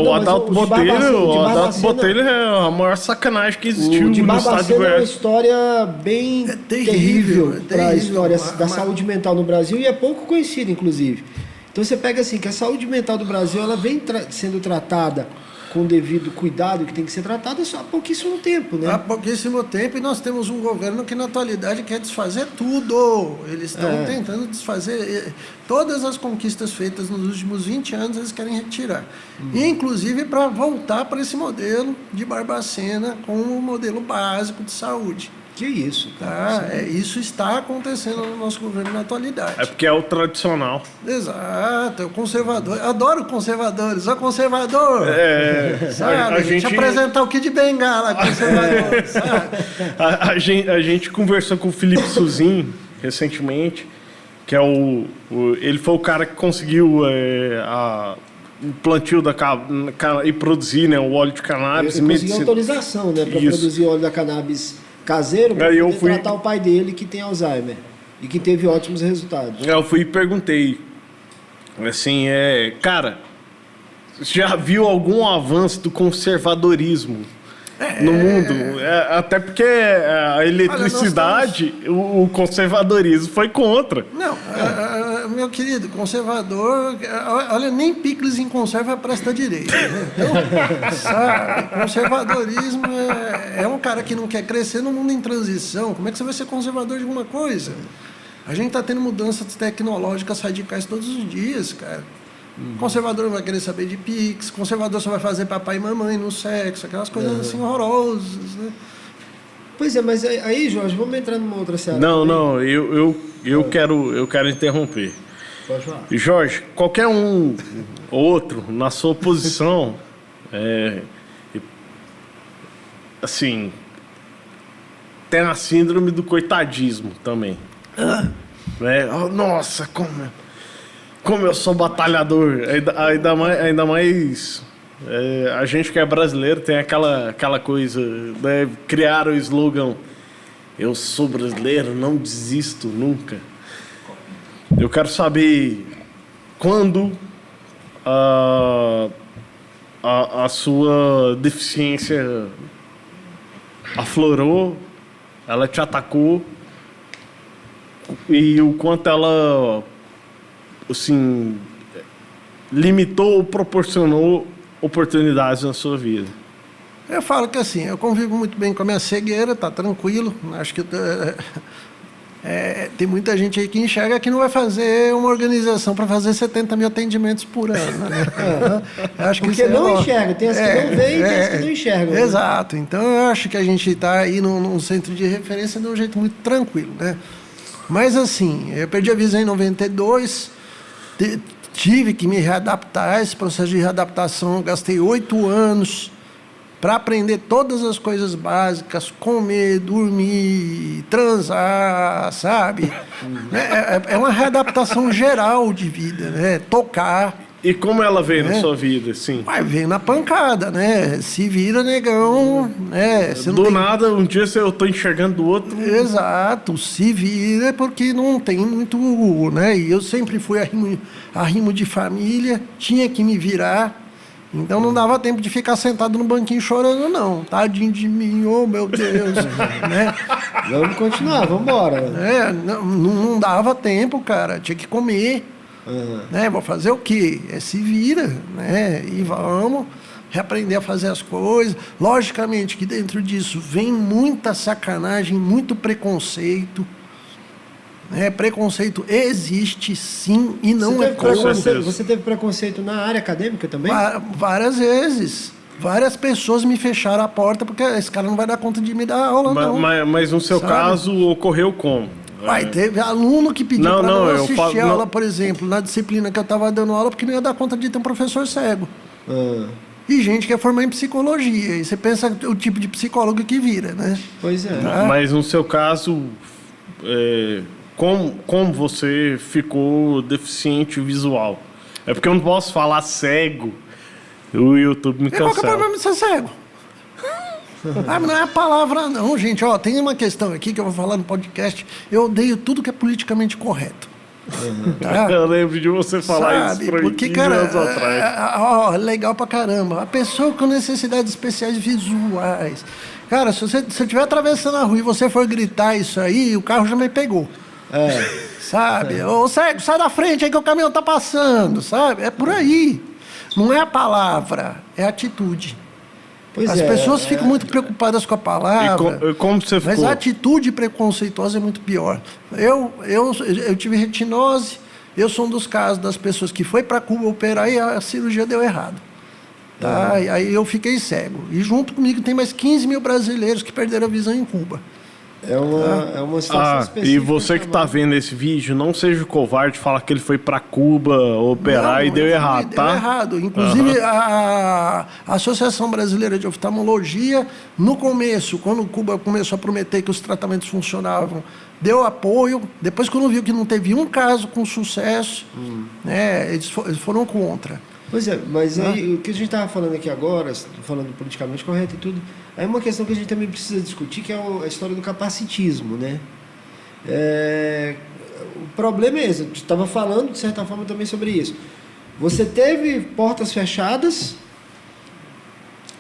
O Adalto Botelho é a maior sacanagem que existiu O de no estado de Barbacena é uma Goiás. história bem terrível para a história da Mas- saúde mental no Brasil e é pouco conhecida, inclusive. Então você pega assim, que a saúde mental do Brasil ela vem sendo tratada com o devido cuidado que tem que ser tratado há pouquíssimo tempo, né? Há pouquíssimo tempo, e nós temos um governo que na atualidade quer desfazer tudo. Eles estão tentando desfazer todas as conquistas feitas nos últimos 20 anos, eles querem retirar. Inclusive para voltar para esse modelo de Barbacena com um modelo básico de saúde. Que isso, cara. Isso está acontecendo no nosso governo na atualidade. É porque é o tradicional. Exato, é o conservador. Adoro conservadores. Ó, conservador! Sabe? A gente Deixa eu apresentar o Kid Bengala, conservador, sabe? A gente conversou com o Felipe Suzin recentemente, que é ele foi o cara que conseguiu o plantio e produzir, né, o óleo de cannabis. Ele conseguiu autorização, né, para produzir óleo da cannabis caseiro para tratar o pai dele que tem Alzheimer e que teve ótimos resultados. Eu fui e perguntei, assim, cara, já viu algum avanço do conservadorismo no mundo? Até porque a eletricidade, o conservadorismo foi contra. Não, meu querido, conservador, olha, nem picles em conserva presta direito. Né? Então, sabe, conservadorismo é um cara que não quer crescer no mundo em transição. Como é que você vai ser conservador de alguma coisa? A gente está tendo mudanças tecnológicas radicais todos os dias, cara. Conservador não vai querer saber de Pix, conservador só vai fazer papai e mamãe no sexo, aquelas coisas assim horrorosas, né? Pois é, mas aí, Jorge, vamos entrar numa outra seara. Não, eu quero interromper. Pode falar. Jorge, qualquer outro na sua posição, assim, tem a síndrome do coitadismo também. Nossa, como eu sou batalhador, ainda mais a gente que é brasileiro tem aquela coisa, né? Criaram o slogan, eu sou brasileiro, não desisto nunca. Eu quero saber quando a sua deficiência aflorou, ela te atacou e o quanto ela, assim, limitou ou proporcionou oportunidades na sua vida. Eu falo que assim, eu convivo muito bem com a minha cegueira, tá tranquilo. Acho que tem muita gente aí que enxerga que não vai fazer uma organização para fazer 70 mil atendimentos por ano. Né? Acho que porque não enxerga, tem as que não veem e tem as que não enxergam. Exato, então eu acho que a gente está aí num centro de referência de um jeito muito tranquilo. Né? Mas assim, eu perdi a visão em 92, tive que me readaptar, esse processo de readaptação, eu gastei 8 anos para aprender todas as coisas básicas, comer, dormir, transar, sabe? É uma readaptação geral de vida, né? Tocar. E como ela veio na sua vida, assim? Veio na pancada, né? Se vira, negão, né? Nada, um dia eu tô enxergando do outro. Exato, se vira porque não tem muito, né? E eu sempre fui arrimo de família, tinha que me virar. Então não dava tempo de ficar sentado no banquinho chorando, não. Tadinho de mim, oh meu Deus. Né? Vamos continuar, vamos embora. Não dava tempo, cara. Tinha que comer. Né? Vou fazer o quê? Se vira, né? E vamos reaprender a fazer as coisas. Logicamente que dentro disso vem muita sacanagem, muito preconceito. Preconceito existe sim e não é preconceito. Você teve preconceito na área acadêmica também? Várias vezes. Várias pessoas me fecharam a porta porque esse cara não vai dar conta de me dar aula, não. Mas no seu caso ocorreu como? Teve aluno que pediu para não assistir aula, por exemplo, na disciplina que eu estava dando aula porque não ia dar conta de ter um professor cego. E gente que é formada em psicologia. E você pensa o tipo de psicólogo que vira, né? Pois é. Mas no seu caso, como você ficou deficiente visual? É porque eu não posso falar cego, o YouTube me cancela. Qual que é o problema de ser cego? Não é a palavra não, gente. Tem uma questão aqui que eu vou falar no podcast. Eu odeio tudo que é politicamente correto. Tá? Eu lembro de você falar isso por porque, 15 anos atrás. Legal pra caramba. A pessoa com necessidades especiais visuais. Cara, se você estiver atravessando a rua e você for gritar isso aí, o carro já me pegou. Sabe? Ô, cego, sai da frente aí que o caminhão tá passando, sabe? É por aí. Não é a palavra, é a atitude. Pois As é, pessoas ficam muito preocupadas com a palavra, Como você mas ficou? a atitude preconceituosa é muito pior. Eu tive retinose, eu sou um dos casos das pessoas que foi para Cuba operar e a cirurgia deu errado. Tá? E aí eu fiquei cego. E junto comigo tem mais 15 mil brasileiros que perderam a visão em Cuba. É uma situação específica. E você que tá vendo esse vídeo, não seja covarde, fala que ele foi pra Cuba operar e deu errado, Deu tá? errado. Inclusive, a Associação Brasileira de Oftalmologia, no começo, quando Cuba começou a prometer que os tratamentos funcionavam, deu apoio. Depois, quando viu que não teve um caso com sucesso, né, eles foram contra. Pois é, mas aí, o que a gente estava falando aqui agora, falando politicamente correto e tudo, é uma questão que a gente também precisa discutir, que é a história do capacitismo, né? O problema é esse, eu estava falando, de certa forma, também sobre isso. Você teve portas fechadas,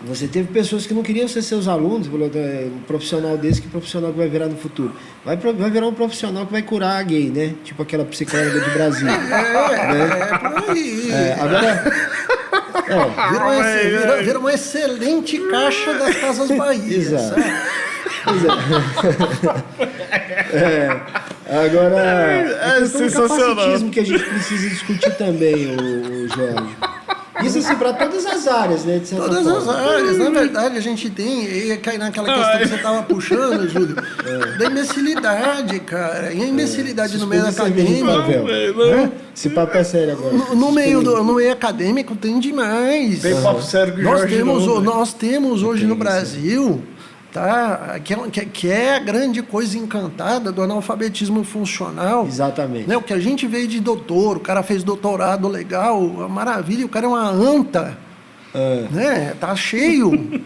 você teve pessoas que não queriam ser seus alunos, um profissional desse, que profissional que vai virar no futuro? Vai virar um profissional que vai curar a gay, né? Tipo aquela psicóloga de Brasília. É por aí. Vira uma excelente caixa das Casas Bahia. Exato. Agora, É sensacional. O capacitismo que a gente precisa discutir também, o Jorge. Isso assim, para todas as áreas, né? De certa Todas as forma. áreas, na verdade, a gente tem, e cai naquela questão que você estava puxando, Júlio, da imbecilidade, cara. E a imbecilidade no meio acadêmico. Esse papo é sério agora. No meio acadêmico tem demais. Tem papo sério que o Jorge não, nós temos hoje no Brasil, tá, que é a grande coisa encantada do analfabetismo funcional. Exatamente. Né? O que a gente veio de doutor, o cara fez doutorado legal, maravilha, o cara é uma anta. Né? Tá cheio.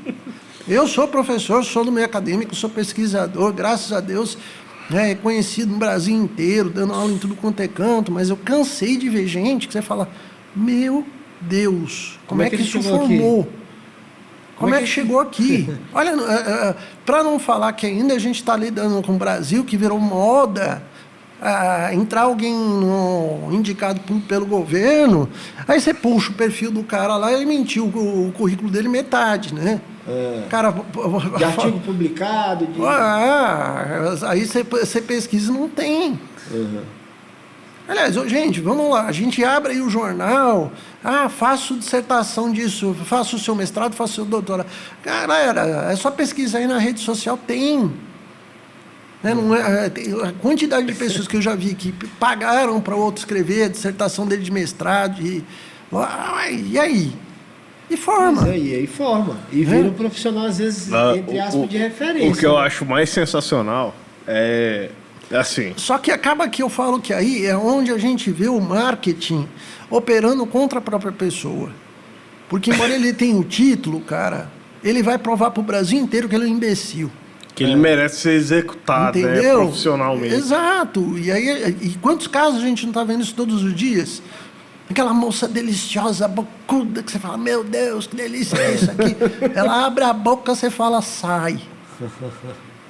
Eu sou professor, sou do meio acadêmico, sou pesquisador, graças a Deus, né, reconhecido no Brasil inteiro, dando aula em tudo quanto é canto, mas eu cansei de ver gente que você fala, meu Deus, como é que isso formou? Como é que chegou aqui? Olha, para não falar que ainda a gente está lidando com o Brasil, que virou moda, entrar alguém indicado pelo governo, aí você puxa o perfil do cara lá e ele mentiu o currículo dele metade, né? Cara, de artigo publicado. Aí você pesquisa e não tem. Aliás, gente, vamos lá, a gente abre aí o jornal, faço dissertação disso, faço o seu mestrado, faço o seu doutorado. Galera, é só pesquisar aí na rede social, tem. Né? Não a quantidade de pessoas que eu já vi que pagaram para outro escrever a dissertação dele de mestrado, e aí? E forma. Mas aí forma. E vira um profissional, às vezes, entre aspas, de referência. O que eu acho mais sensacional é assim. Só que acaba que eu falo que aí é onde a gente vê o marketing operando contra a própria pessoa. Porque embora ele tenha o título, cara, ele vai provar para o Brasil inteiro que ele é um imbecil. Que ele merece ser executado, entendeu? Né, profissionalmente. Exato. E quantos casos a gente não está vendo isso todos os dias? Aquela moça deliciosa, bocuda, que você fala, meu Deus, que delícia é isso aqui. Ela abre a boca, você fala, sai.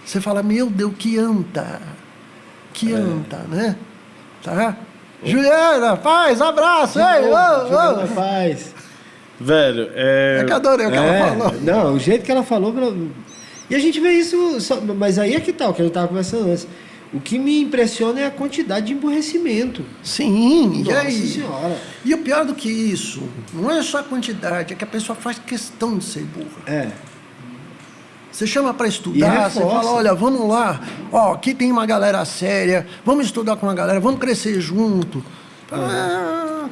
Você fala, meu Deus, que anta. Que anta, né? Tá? Juliana, paz, abraço. Juliana, paz. Velho, É que adorei o que ela falou. Não, o jeito que ela falou... E a gente vê isso... Mas aí é que tal, que a gente estava conversando antes. O que me impressiona é a quantidade de emburrecimento. Sim, Nossa e aí? Senhora. E o pior do que isso, não é só a quantidade, é que a pessoa faz questão de ser burra. Você chama para estudar, você fala, olha, vamos lá, aqui tem uma galera séria, vamos estudar com a galera, vamos crescer junto.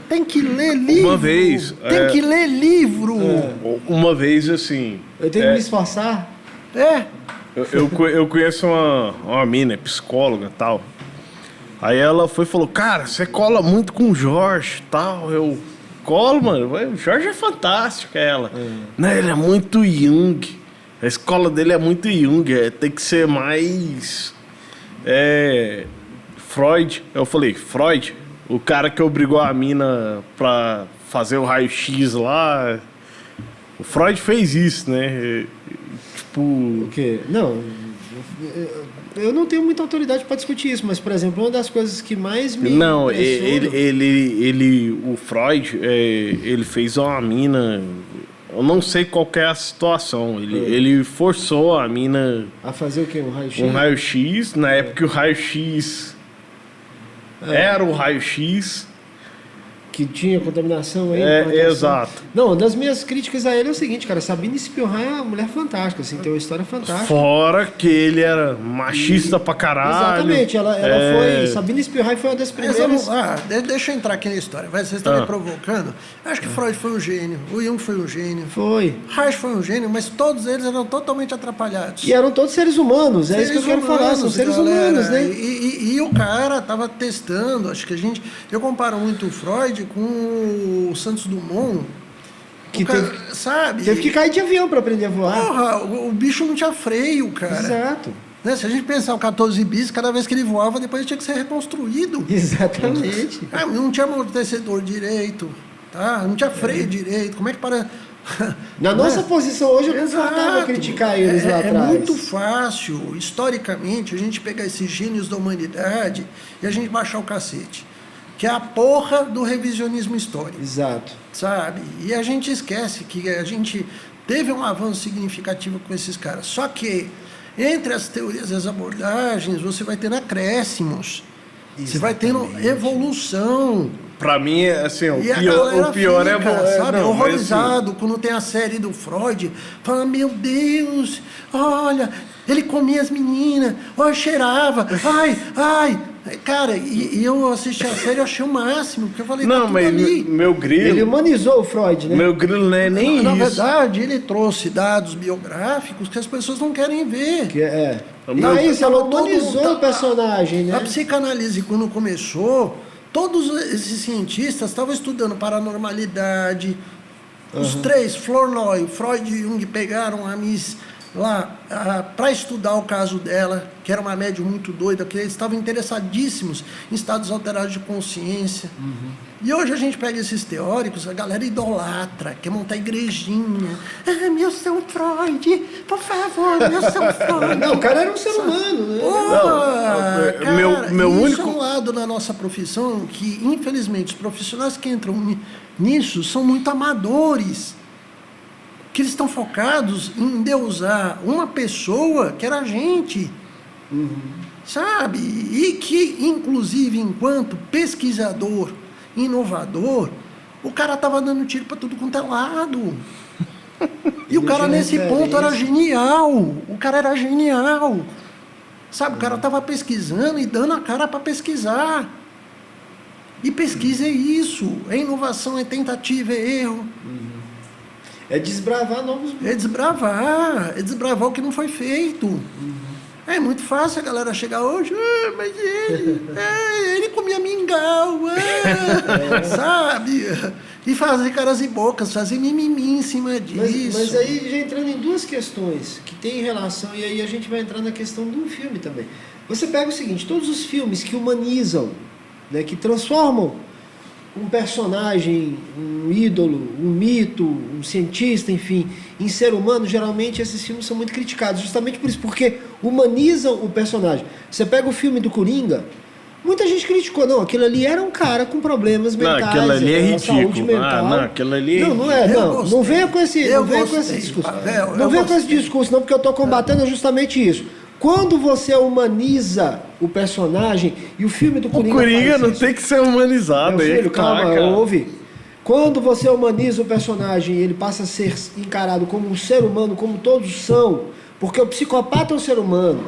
Tem que ler livro. Uma vez. Tem que ler livro. Uma vez, assim... Eu tenho que me esforçar? Eu conheço uma mina, psicóloga e tal. Aí ela foi e falou, cara, você cola muito com o Jorge e tal. Eu colo, mano. O Jorge é fantástico, ela. Né, ele é muito Jung. A escola dele é muito Jung. Tem que ser mais... Freud. Eu falei, Freud? O cara que obrigou a mina pra fazer o raio-x lá... O Freud fez isso, né? Tipo... O quê? Não. eu não tenho muita autoridade para discutir isso, mas, por exemplo, uma das coisas que mais me Não, impressiona- o Freud, ele fez uma mina. Eu não sei qual que é a situação. Ele forçou a mina A fazer o quê? Um raio-x? um raio-x. Na época que o raio-x era o raio-x. Que tinha contaminação aí. Exato. Não, uma das minhas críticas a ele é o seguinte, cara. Sabine Spielheim é uma mulher fantástica, assim, tem uma história fantástica. Fora que ele era machista pra caralho. Exatamente, ela foi. Sabine Spielheim foi uma das primeiras. Deixa eu entrar aqui na história. Vocês estão me provocando. Acho que Freud foi um gênio. O Jung foi um gênio. Foi. Reich foi um gênio, mas todos eles eram totalmente atrapalhados. E eram todos seres humanos, é isso que eu quero falar, são seres galera. humanos, né? E o cara tava testando, acho que eu comparo muito o Freud com o Santos Dumont, Que sabe? Teve que cair de avião para aprender a voar. Porra, o bicho não tinha freio, cara. Exato. Né? Se a gente pensar o 14 bis, cada vez que ele voava, depois ele tinha que ser reconstruído. Exatamente. Não tinha amortecedor direito, tá? Não tinha freio direito. Como é que para... Na nossa posição hoje, eu confortável criticar eles lá atrás. É muito fácil, historicamente, a gente pegar esses gênios da humanidade e a gente baixar o cacete. Que é a porra do revisionismo histórico. Exato. Sabe? E a gente esquece que a gente teve um avanço significativo com esses caras. Só que, entre as teorias e as abordagens, você vai tendo acréscimos. Você vai tendo evolução. Pra mim, assim, o E a pior galera fica, sabe, não, mas, horrorizado quando tem a série do Freud, fala, meu Deus, olha, ele comia as meninas, olha, cheirava, ai. Cara, e eu assisti a série e achei o máximo, porque eu falei, não, tá tudo mas ali. meu grilo... Ele humanizou o Freud, né? Meu grilo não é nem Na isso. verdade, ele trouxe dados biográficos que as pessoas não querem ver. Que é. Meu- É isso, ela Tava todo- humanizou o personagem, né? A psicanálise, quando começou, todos esses cientistas estavam estudando paranormalidade. Os três, Flournoy, Freud e Jung, pegaram a Miss lá para estudar o caso dela, que era uma médium muito doida, porque eles estavam interessadíssimos em estados alterados de consciência. E hoje a gente pega esses teóricos, a galera idolatra, quer montar igrejinha. Meu São Freud, por favor, meu São Freud. Não, o cara era um ser humano, né? Porra, Não, cara, meu isso único- é um lado na nossa profissão que, infelizmente, os profissionais que entram nisso são muito amadores. Que eles estão focados em endeusar uma pessoa que era a gente. Sabe? E que, inclusive, enquanto pesquisador, inovador, o cara estava dando tiro para tudo quanto é lado. E o cara, nesse ponto, era genial. O cara era genial. Sabe? O cara estava pesquisando e dando a cara para pesquisar. E pesquisa é isso. É inovação, é tentativa, é erro. É desbravar novos mundos. É desbravar o que não foi feito. É muito fácil a galera chegar hoje, mas ele comia mingau, sabe? E fazer caras e bocas, fazer mimimi em cima disso. Mas aí já entrando em duas questões que tem relação, e aí a gente vai entrar na questão do filme também. Você pega o seguinte, todos os filmes que humanizam, né, que transformam um personagem, um ídolo, um mito, um cientista, enfim, em ser humano, geralmente esses filmes são muito criticados, justamente por isso, porque humanizam o personagem. Você pega o filme do Coringa, muita gente criticou, não, aquele ali era um cara com problemas mentais, aquilo ali é saúde ridículo. mental. Não, aquilo ali... Não é, Eu não. gostei. Não venha com esse, Eu não venha com esse gostei, discurso. Pavel, Não eu venha com esse gostei. discurso, não, porque eu estou combatendo justamente isso. Quando você humaniza o personagem, e o filme do O Coringa Coringa faz não isso. tem que ser humanizado. Meu aí filho, que tá, calma, cara. ouve. Quando você humaniza o personagem e ele passa a ser encarado como um ser humano, como todos são, porque o psicopata é um ser humano,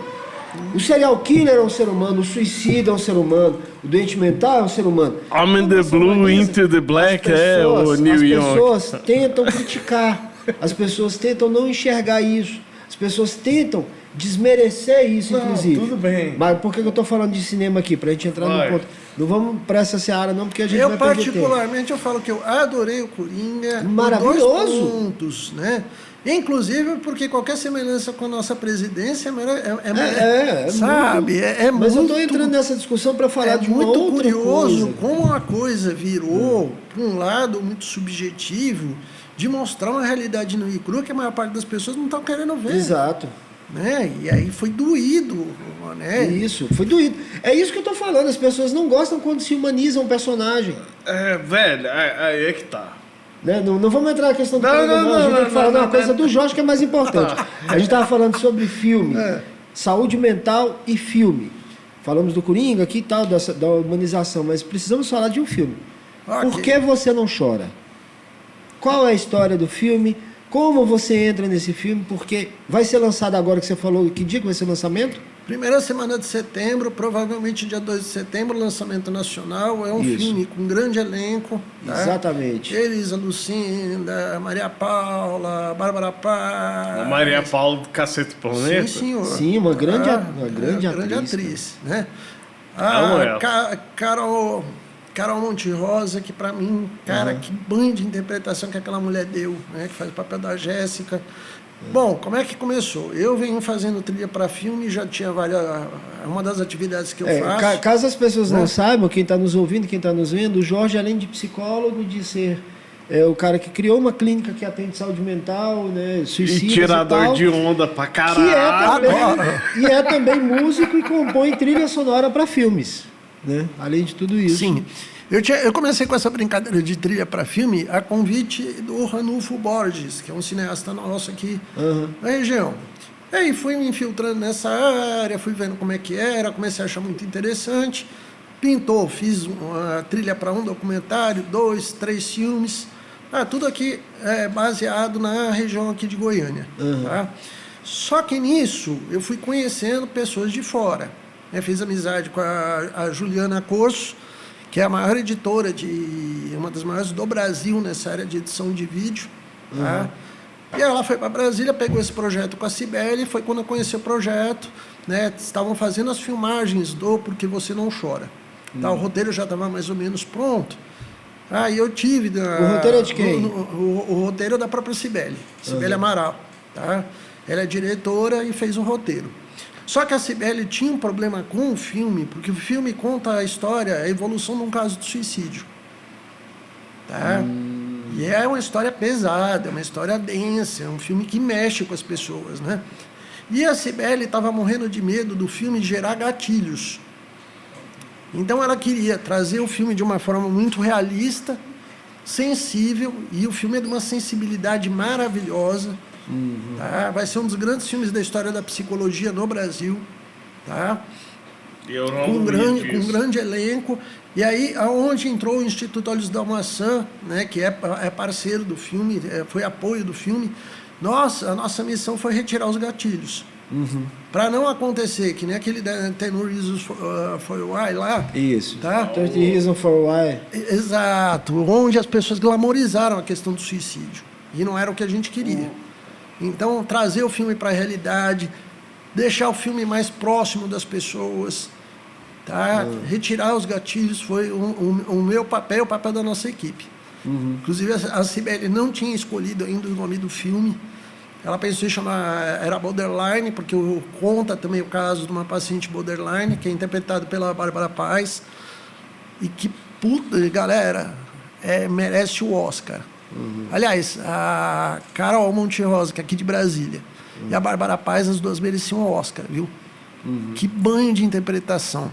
o serial killer é um ser humano, o suicida é um ser humano, o doente mental é um ser humano. I'm in Quando the você blue, humaniza, into the black, o New as York. pessoas tentam criticar, as pessoas tentam não enxergar isso, as pessoas tentam desmerecer isso, Não, inclusive. tudo bem. Mas por que eu estou falando de cinema aqui? Pra gente entrar Vai. no ponto. Não vamos para essa seara não, porque a gente Eu vai perder tempo. particularmente, eu falo que eu adorei o Coringa. Maravilhoso. Por 2 pontos, né? Inclusive porque qualquer semelhança com a nossa presidência sabe? É Mas eu muito, estou entrando nessa discussão para falar é de uma muito outra curioso coisa. como a coisa virou para um lado muito subjetivo de mostrar uma realidade nua e crua que a maior parte das pessoas não estão querendo ver. Exato. Né? E aí foi doído funciona. É Isso, foi doído. É isso que eu tô falando, as pessoas não gostam quando se humaniza um personagem. Velho, aí é que tá. Né? Não vamos entrar na questão do Não, programa, não, a gente não, tem que não, falar de não, uma não, coisa não. do Jorge que é mais importante. A gente estava falando sobre filme, saúde mental e filme. Falamos do Coringa aqui e tal, da humanização, mas precisamos falar de um filme. Ok. Por que você não chora? Qual é a história do filme? Como você entra nesse filme? Porque vai ser lançado agora que você falou, que dia que vai ser o lançamento? Primeira semana de setembro, provavelmente dia 2 de setembro, lançamento nacional. É um Isso. filme com grande elenco. Tá? Exatamente. Elisa Lucinda, Maria Paula, Bárbara Paz. A Maria Paula do Cacete Planeta. Sim, senhor. Sim, uma grande grande atriz, atriz, né? Amo ela. Carol Monterosa, que pra mim, cara, que banho de interpretação que aquela mulher deu, né? Que faz o papel da Jéssica. Bom, como é que começou? Eu venho fazendo trilha para filme, já tinha uma das atividades que eu faço. Caso as pessoas não saibam, quem está nos ouvindo, quem está nos vendo, o Jorge, além de psicólogo, de ser o cara que criou uma clínica que atende saúde mental, né, E suicídios tirador e tal, de onda pra que caralho. é também músico e compõe trilha sonora para filmes, né? Além de tudo isso. Sim. Eu comecei com essa brincadeira de trilha para filme a convite do Ranulfo Borges, que é um cineasta nosso aqui na região. Aí fui me infiltrando nessa área, fui vendo como é que era, comecei a achar muito interessante. Pintou, fiz uma trilha para um documentário, 2, 3 filmes. Tudo aqui baseado na região aqui de Goiânia. Tá? Só que nisso eu fui conhecendo pessoas de fora. Fiz amizade com a Juliana Corso, que é a maior editora, uma das maiores do Brasil nessa área de edição de vídeo. Tá? E ela foi para Brasília, pegou esse projeto com a Cibele, foi quando eu conheci o projeto, né? Estavam fazendo as filmagens do Porque Você Não Chora. Tá? O roteiro já estava mais ou menos pronto. Aí eu tive... O roteiro é de quem? O roteiro é da própria Cibele, Cibele Amaral. Tá? Ela é diretora e fez o roteiro. Só que a Cibele tinha um problema com o filme, porque o filme conta a história, a evolução de um caso de suicídio. Tá? E é uma história pesada, é uma história densa, é um filme que mexe com as pessoas, né? E a Cibele estava morrendo de medo do filme gerar gatilhos. Então ela queria trazer o filme de uma forma muito realista, sensível, e o filme é de uma sensibilidade maravilhosa. Tá? Vai ser um dos grandes filmes da história da psicologia no Brasil. Tá? Com um grande elenco. E aí, aonde entrou o Instituto Olhos da Maçã, né, que é parceiro do filme, foi apoio do filme. A nossa missão foi retirar os gatilhos. Para não acontecer que nem aquele 10 Reasons for Why lá. Isso. Tá? 30 Reasons for Why. Exato. Onde as pessoas glamorizaram a questão do suicídio. E não era o que a gente queria. Então, trazer o filme para a realidade, deixar o filme mais próximo das pessoas, tá? Retirar os gatilhos foi o meu papel, o papel da nossa equipe. Inclusive, a Cibele não tinha escolhido ainda o nome do filme. Ela pensou em chamar, era Borderline, porque conta também o caso de uma paciente borderline, que é interpretado pela Bárbara Paz, e que, galera, merece o Oscar. Aliás, a Carol Monterosa, que é aqui de Brasília, e a Bárbara Paz, as duas mereciam o Oscar, viu? Que banho de interpretação.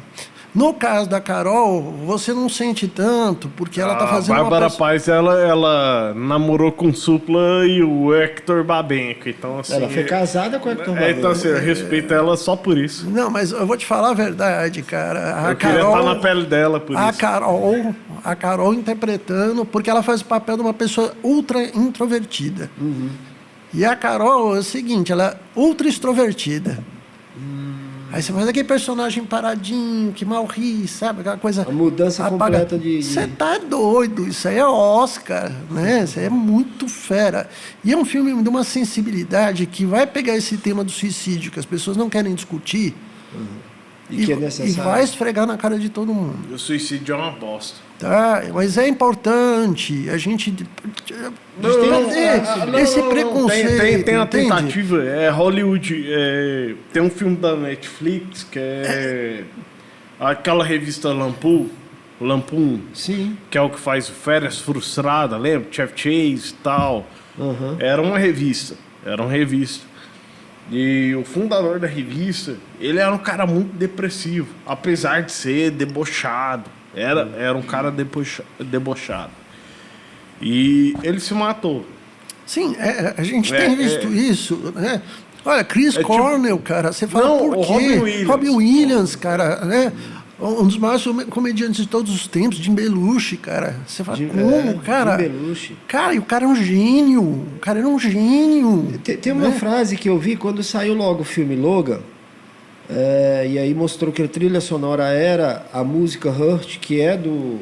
No caso da Carol, você não sente tanto, porque ela está fazendo a Bárbara Paz, ela namorou com o Supla e o Hector Babenco, então assim... Ela foi casada com o Hector Babenco. Então assim, eu respeito ela só por isso. Não, mas eu vou te falar a verdade, cara. Eu queria estar na pele dela por isso. A Carol interpretando, porque ela faz o papel de uma pessoa ultra introvertida. E a Carol é o seguinte, ela é ultra extrovertida. Aí você faz aquele personagem paradinho, que mal ri, sabe? Aquela coisa... A mudança completa de... Você tá doido, isso aí é Oscar, né? Isso aí é muito fera. E é um filme de uma sensibilidade que vai pegar esse tema do suicídio, que as pessoas não querem discutir, E que é necessário. e vai esfregar na cara de todo mundo. O suicídio é uma bosta. Tá, mas é importante a gente esse preconceito. Tem a entende? tentativa, Hollywood, tem um filme da Netflix que é aquela revista Lampoon, Sim. que é o que faz Férias Frustradas, lembra? Chevy Chase e tal. Era uma revista. E o fundador da revista, ele era um cara muito depressivo, apesar de ser debochado. Era um cara debochado. E ele se matou. Sim, a gente tem visto isso, né? Olha, Chris Cornell, cara, você fala Não, por o quê? Robin Williams, cara, né? Um dos maiores comediantes de todos os tempos, Jim Belushi, cara. Você fala, como, cara? Jim Belushi. Cara, e o cara é um gênio. O cara era um gênio. Tem uma frase que eu vi quando saiu logo o filme Logan, e aí mostrou que a trilha sonora era a música Hurt, que é do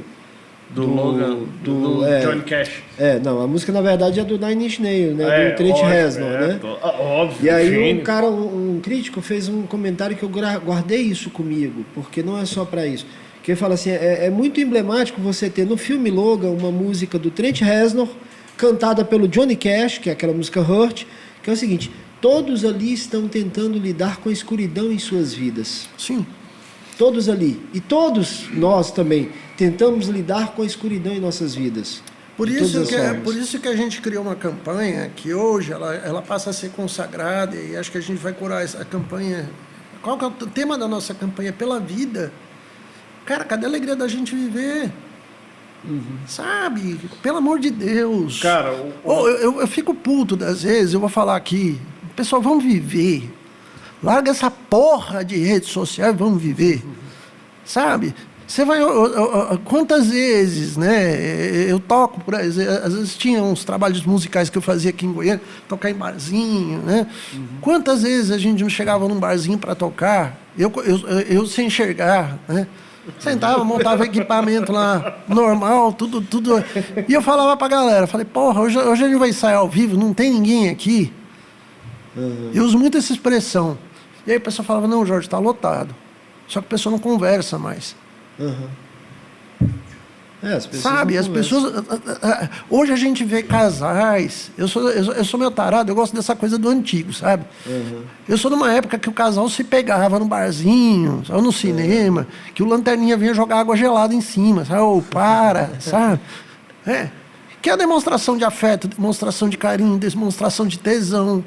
Logan, do Johnny Cash. Não, a música na verdade é do Nine Inch Nails, né? Do Trent Reznor, né? Óbvio. E aí gênio. um cara, um crítico fez um comentário que eu guardei isso comigo, porque não é só para isso. Que ele fala assim, é muito emblemático você ter no filme Logan uma música do Trent Reznor cantada pelo Johnny Cash, que é aquela música Hurt, que é o seguinte, todos ali estão tentando lidar com a escuridão em suas vidas. Sim. Todos ali. E todos nós também tentamos lidar com a escuridão em nossas vidas. Por de todas isso, as formas. por isso que a gente criou uma campanha que hoje ela passa a ser consagrada e acho que a gente vai curar essa campanha. Qual que é o tema da nossa campanha? Pela vida. Cara, cadê a alegria da gente viver? Sabe? Pelo amor de Deus. Cara, eu fico puto das vezes, eu vou falar aqui. Pessoal, vamos viver. Larga essa porra de rede social e vamos viver. Sabe? Você vai... Quantas vezes, né? Eu toco, por exemplo, às vezes tinha uns trabalhos musicais que eu fazia aqui em Goiânia, tocar em barzinho, né? Quantas vezes a gente não chegava num barzinho para tocar, eu sem enxergar, né? Sentava, montava equipamento lá, normal, tudo. E eu falava pra galera, falei, porra, hoje a gente vai ensaiar ao vivo, não tem ninguém aqui. Eu uso muito essa expressão. E aí a pessoa falava, não, Jorge, tá lotado. Só que a pessoa não conversa mais. As pessoas Sabe, as pessoas... Hoje a gente vê casais... Eu sou meio tarado, eu gosto dessa coisa do antigo, sabe? Eu sou de uma época que o casal se pegava no barzinho, ou no cinema, que o lanterninha vinha jogar água gelada em cima, sabe? Ou sabe? Que é a demonstração de afeto, demonstração de carinho, demonstração de tesão.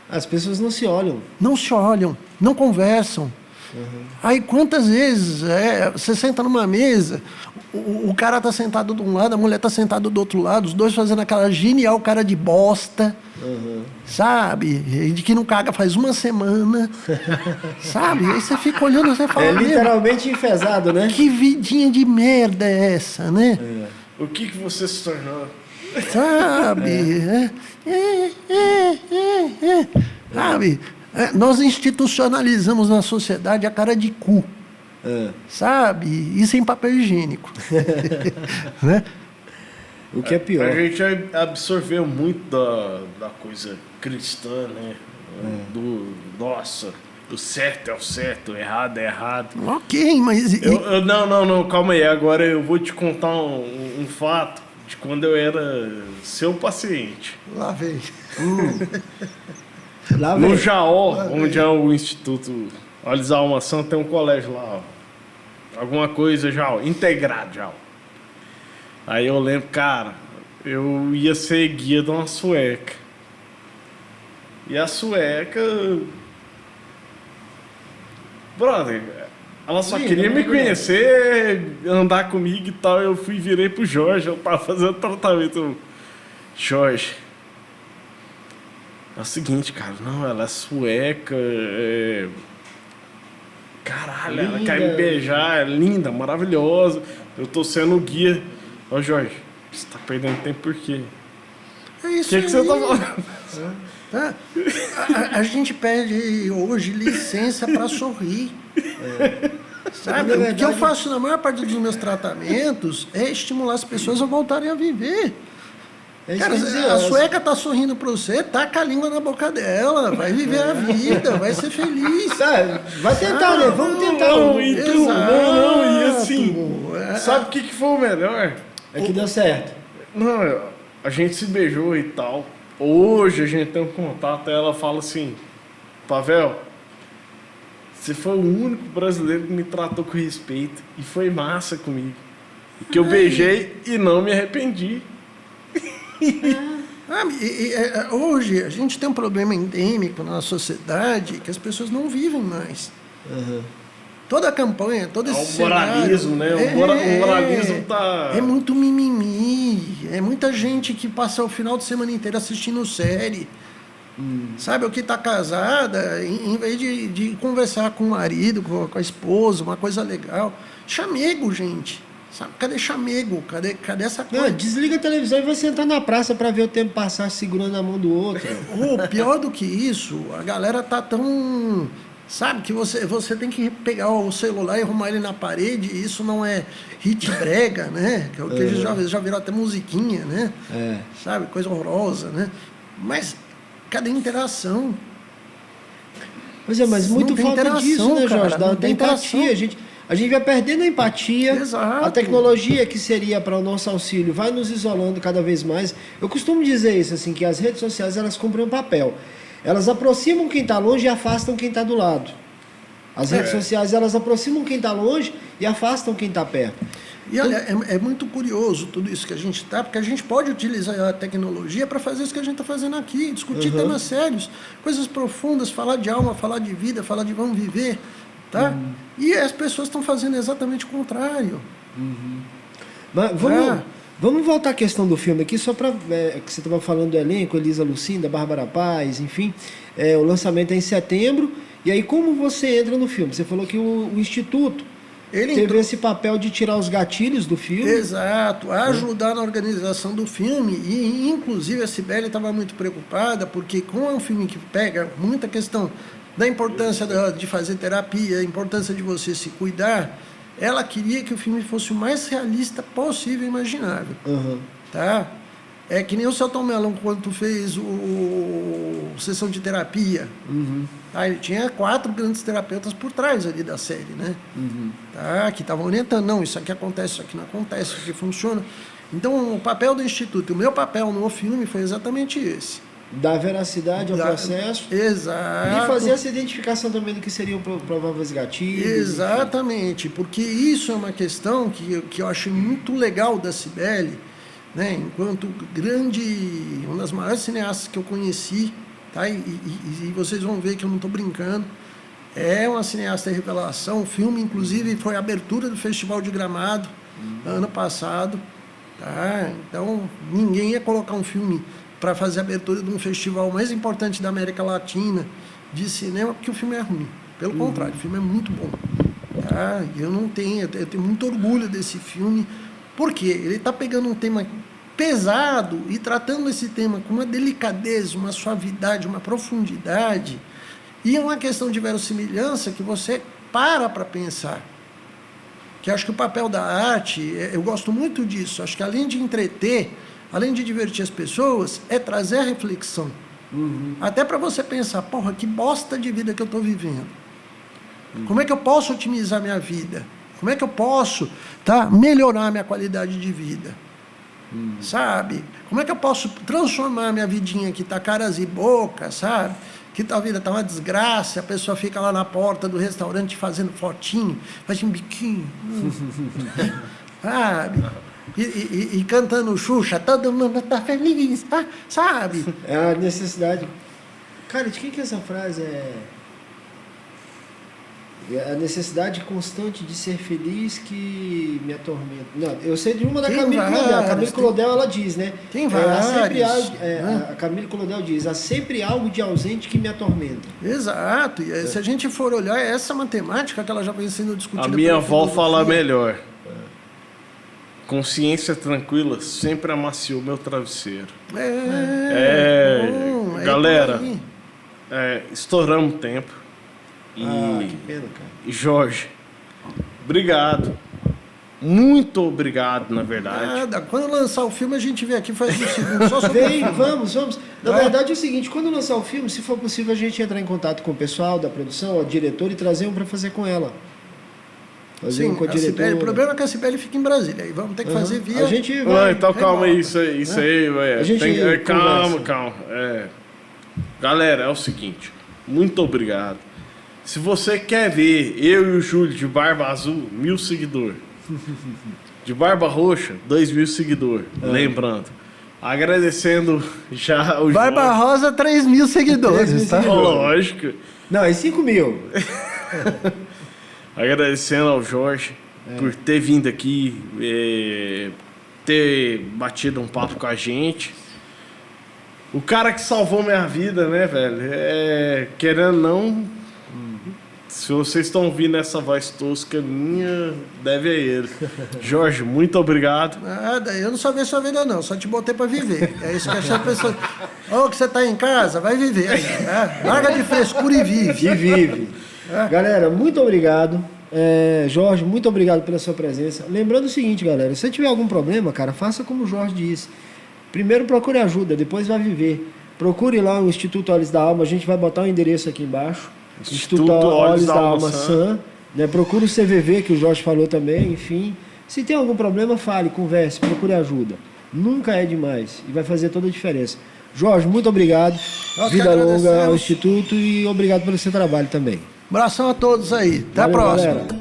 As pessoas não se olham. Não se olham, não conversam. Aí quantas vezes você senta numa mesa, o cara tá sentado de um lado, a mulher tá sentada do outro lado, os dois fazendo aquela genial cara de bosta, sabe? De que não caga faz uma semana, sabe? Aí você fica olhando, você fala... É literalmente enfesado, né? Que vidinha de merda é essa, né? O que você se tornou? Sabe? Sabe? Nós institucionalizamos na sociedade a cara de cu. Sabe? E sem papel higiênico. Né? O que é pior. A gente absorveu muito da coisa cristã, né? Nossa, o certo é o certo, o errado é errado. Ok, mas... Não, calma aí. Agora eu vou te contar um fato de quando eu era seu paciente. Lá vem. No Jaó, onde é o Instituto Olhos da Alma Santa, tem um colégio lá, ó. Alguma coisa, Jaó, integrado, Jaó. Aí eu lembro, cara, eu ia ser guia de uma sueca. E a sueca... Brother, ela só queria me conhecer, andar comigo e tal. Eu virei pro Jorge, eu tava fazendo tratamento. Jorge... É o seguinte, cara, não, ela é sueca, caralho, ela quer me beijar, é linda, maravilhosa, eu tô sendo o guia. Ô Jorge, você tá perdendo tempo por quê? É isso O que você tá falando? A gente pede hoje licença para sorrir. Sabe? O que eu faço na maior parte dos meus tratamentos é estimular as pessoas a voltarem a viver. Cara, a sueca tá sorrindo pra você, taca a língua na boca dela, vai viver a vida, vai ser feliz. Vai tentar, né? Vamos tentar. Não, e assim, sabe o que foi o melhor? É que deu certo. Não, a gente se beijou e tal. Hoje a gente tem um contato, ela fala assim, Pavel, você foi o único brasileiro que me tratou com respeito e foi massa comigo. Que eu beijei e não me arrependi. Hoje a gente tem um problema endêmico na sociedade que as pessoas não vivem mais. Uhum. Toda a campanha, todo esse cenário... moralismo, né? O moralismo tá... É muito mimimi, é muita gente que passa o final de semana inteiro assistindo série. Sabe, o que está casada, em vez de conversar com o marido, com a esposa, uma coisa legal. Chamego, gente. Sabe? Cadê chamego? Cadê essa coisa? Não, desliga a televisão e vai sentar na praça para ver o tempo passar segurando a mão do outro. Pior do que isso, a galera tá tão... Sabe, que você tem que pegar o celular e arrumar ele na parede, e isso não é hit brega, né? Que é o que já virou até musiquinha, né? Sabe, coisa horrorosa, né? Mas cadê a interação? Pois é, mas muito falta disso, né, Jorge? Da empatia. A gente vai perdendo a empatia. Exato. A tecnologia que seria para o nosso auxílio vai nos isolando cada vez mais. Eu costumo dizer isso, assim, que as redes sociais, elas cumprem um papel. Elas aproximam quem está longe e afastam quem está do lado. As redes sociais, elas aproximam quem está longe e afastam quem está perto. E olha, é muito curioso tudo isso que a gente está, porque a gente pode utilizar a tecnologia para fazer isso que a gente está fazendo aqui, discutir temas sérios, coisas profundas, falar de alma, falar de vida, falar de vamos viver, tá? E as pessoas estão fazendo exatamente o contrário. Mas vamos voltar à questão do filme aqui, só para... que você estava falando do elenco, Elisa Lucinda, Bárbara Paz, enfim. O lançamento é em setembro. E aí, como você entra no filme? Você falou que o Instituto teve esse papel de tirar os gatilhos do filme. Exato, ajudar na organização do filme. E, inclusive, a Cibele estava muito preocupada, porque como é um filme que pega muita questão da importância de fazer terapia, a importância de você se cuidar, ela queria que o filme fosse o mais realista possível e imaginável. Tá? É que nem o Selton Mello, quando fez o Sessão de Terapia. Tá? Ele tinha 4 grandes terapeutas por trás ali da série, né? Tá? Que estavam orientando, não, isso aqui acontece, isso aqui não acontece, isso aqui funciona. Então, o papel do Instituto, o meu papel no filme foi exatamente esse. Dar veracidade ao processo. Exato. E fazer essa identificação também do que seriam prováveis gatilhos. Exatamente, porque isso é uma questão que eu achei muito legal da Cibele, né? Enquanto uma das maiores cineastas que eu conheci, tá? E vocês vão ver que eu não estou brincando, é uma cineasta de revelação. O filme, inclusive, foi a abertura do Festival de Gramado, ano passado. Tá? Então, ninguém ia colocar um filme para fazer a abertura de um festival mais importante da América Latina de cinema, porque o filme é ruim. Pelo contrário, o filme é muito bom. Tá? Eu tenho muito orgulho desse filme, porque ele está pegando um tema pesado e tratando esse tema com uma delicadeza, uma suavidade, uma profundidade, e é uma questão de verossimilhança que você para pensar. Que acho que o papel da arte, eu gosto muito disso, acho que além de entreter, além de divertir as pessoas, é trazer a reflexão. Até para você pensar, porra, que bosta de vida que eu estou vivendo. Como é que eu posso otimizar minha vida? Como é que eu posso melhorar minha qualidade de vida? Sabe? Como é que eu posso transformar minha vidinha que está caras e bocas, sabe? Que a vida está uma desgraça, a pessoa fica lá na porta do restaurante fazendo fotinho, faz um biquinho. Sabe? E cantando Xuxa, todo mundo tá feliz, tá? Sabe? É a necessidade. Cara, de quem que essa frase é a necessidade constante de ser feliz que me atormenta. Não, eu sei de uma da Camille Claudel. A Camille Claudel, ela diz, né? Tem várias. A Camille Claudel diz, há sempre algo de ausente que me atormenta. Exato. E se a gente for olhar, essa matemática que ela já vem sendo discutida... A minha avó fala melhor. Consciência tranquila sempre amaciou meu travesseiro. Galera, estouramos o tempo. Que pena, cara. E Jorge, obrigado. Muito obrigado, na verdade. Nada. Quando lançar o filme, a gente vem aqui e faz um segundo. Só sobre vamos. Na verdade é o seguinte, quando lançar o filme, se for possível, a gente entrar em contato com o pessoal da produção, o diretor, e trazer um para fazer com ela. Sim, o problema é que a Cibele fica em Brasília. Aí vamos ter que fazer via... A gente vai... Então calma aí, isso aí, velho. A gente calma. Galera, é o seguinte. Muito obrigado. Se você quer ver eu e o Júlio de barba azul, 1.000 seguidores. De barba roxa, 2.000 seguidores. Lembrando. Agradecendo já o Barba Rosa, 3.000 seguidores, tá? Lógico. Não, é 5.000. Agradecendo ao Jorge por ter vindo aqui, ter batido um papo com a gente. O cara que salvou minha vida, né, velho? Querendo ou não, se vocês estão ouvindo essa voz tosca minha, deve a ele. Jorge, muito obrigado. Nada, eu não salvei sua vida, não. Só te botei pra viver. É isso que a pessoa. Ô, que você tá em casa, vai viver. Larga de frescura e vive. E vive. Galera, muito obrigado. Jorge, muito obrigado pela sua presença. Lembrando o seguinte, galera, se você tiver algum problema, cara, faça como o Jorge disse. Primeiro procure ajuda, depois vai viver. Procure lá o Instituto Olhos da Alma, a gente vai botar o endereço aqui embaixo. Instituto Olhos da Alma Sam. Né? Procure o CVV, que o Jorge falou também, enfim. Se tem algum problema, fale, converse, procure ajuda. Nunca é demais e vai fazer toda a diferença. Jorge, muito obrigado. Vida longa ao Instituto e obrigado pelo seu trabalho também. Abração a todos aí. Até a próxima. Galera.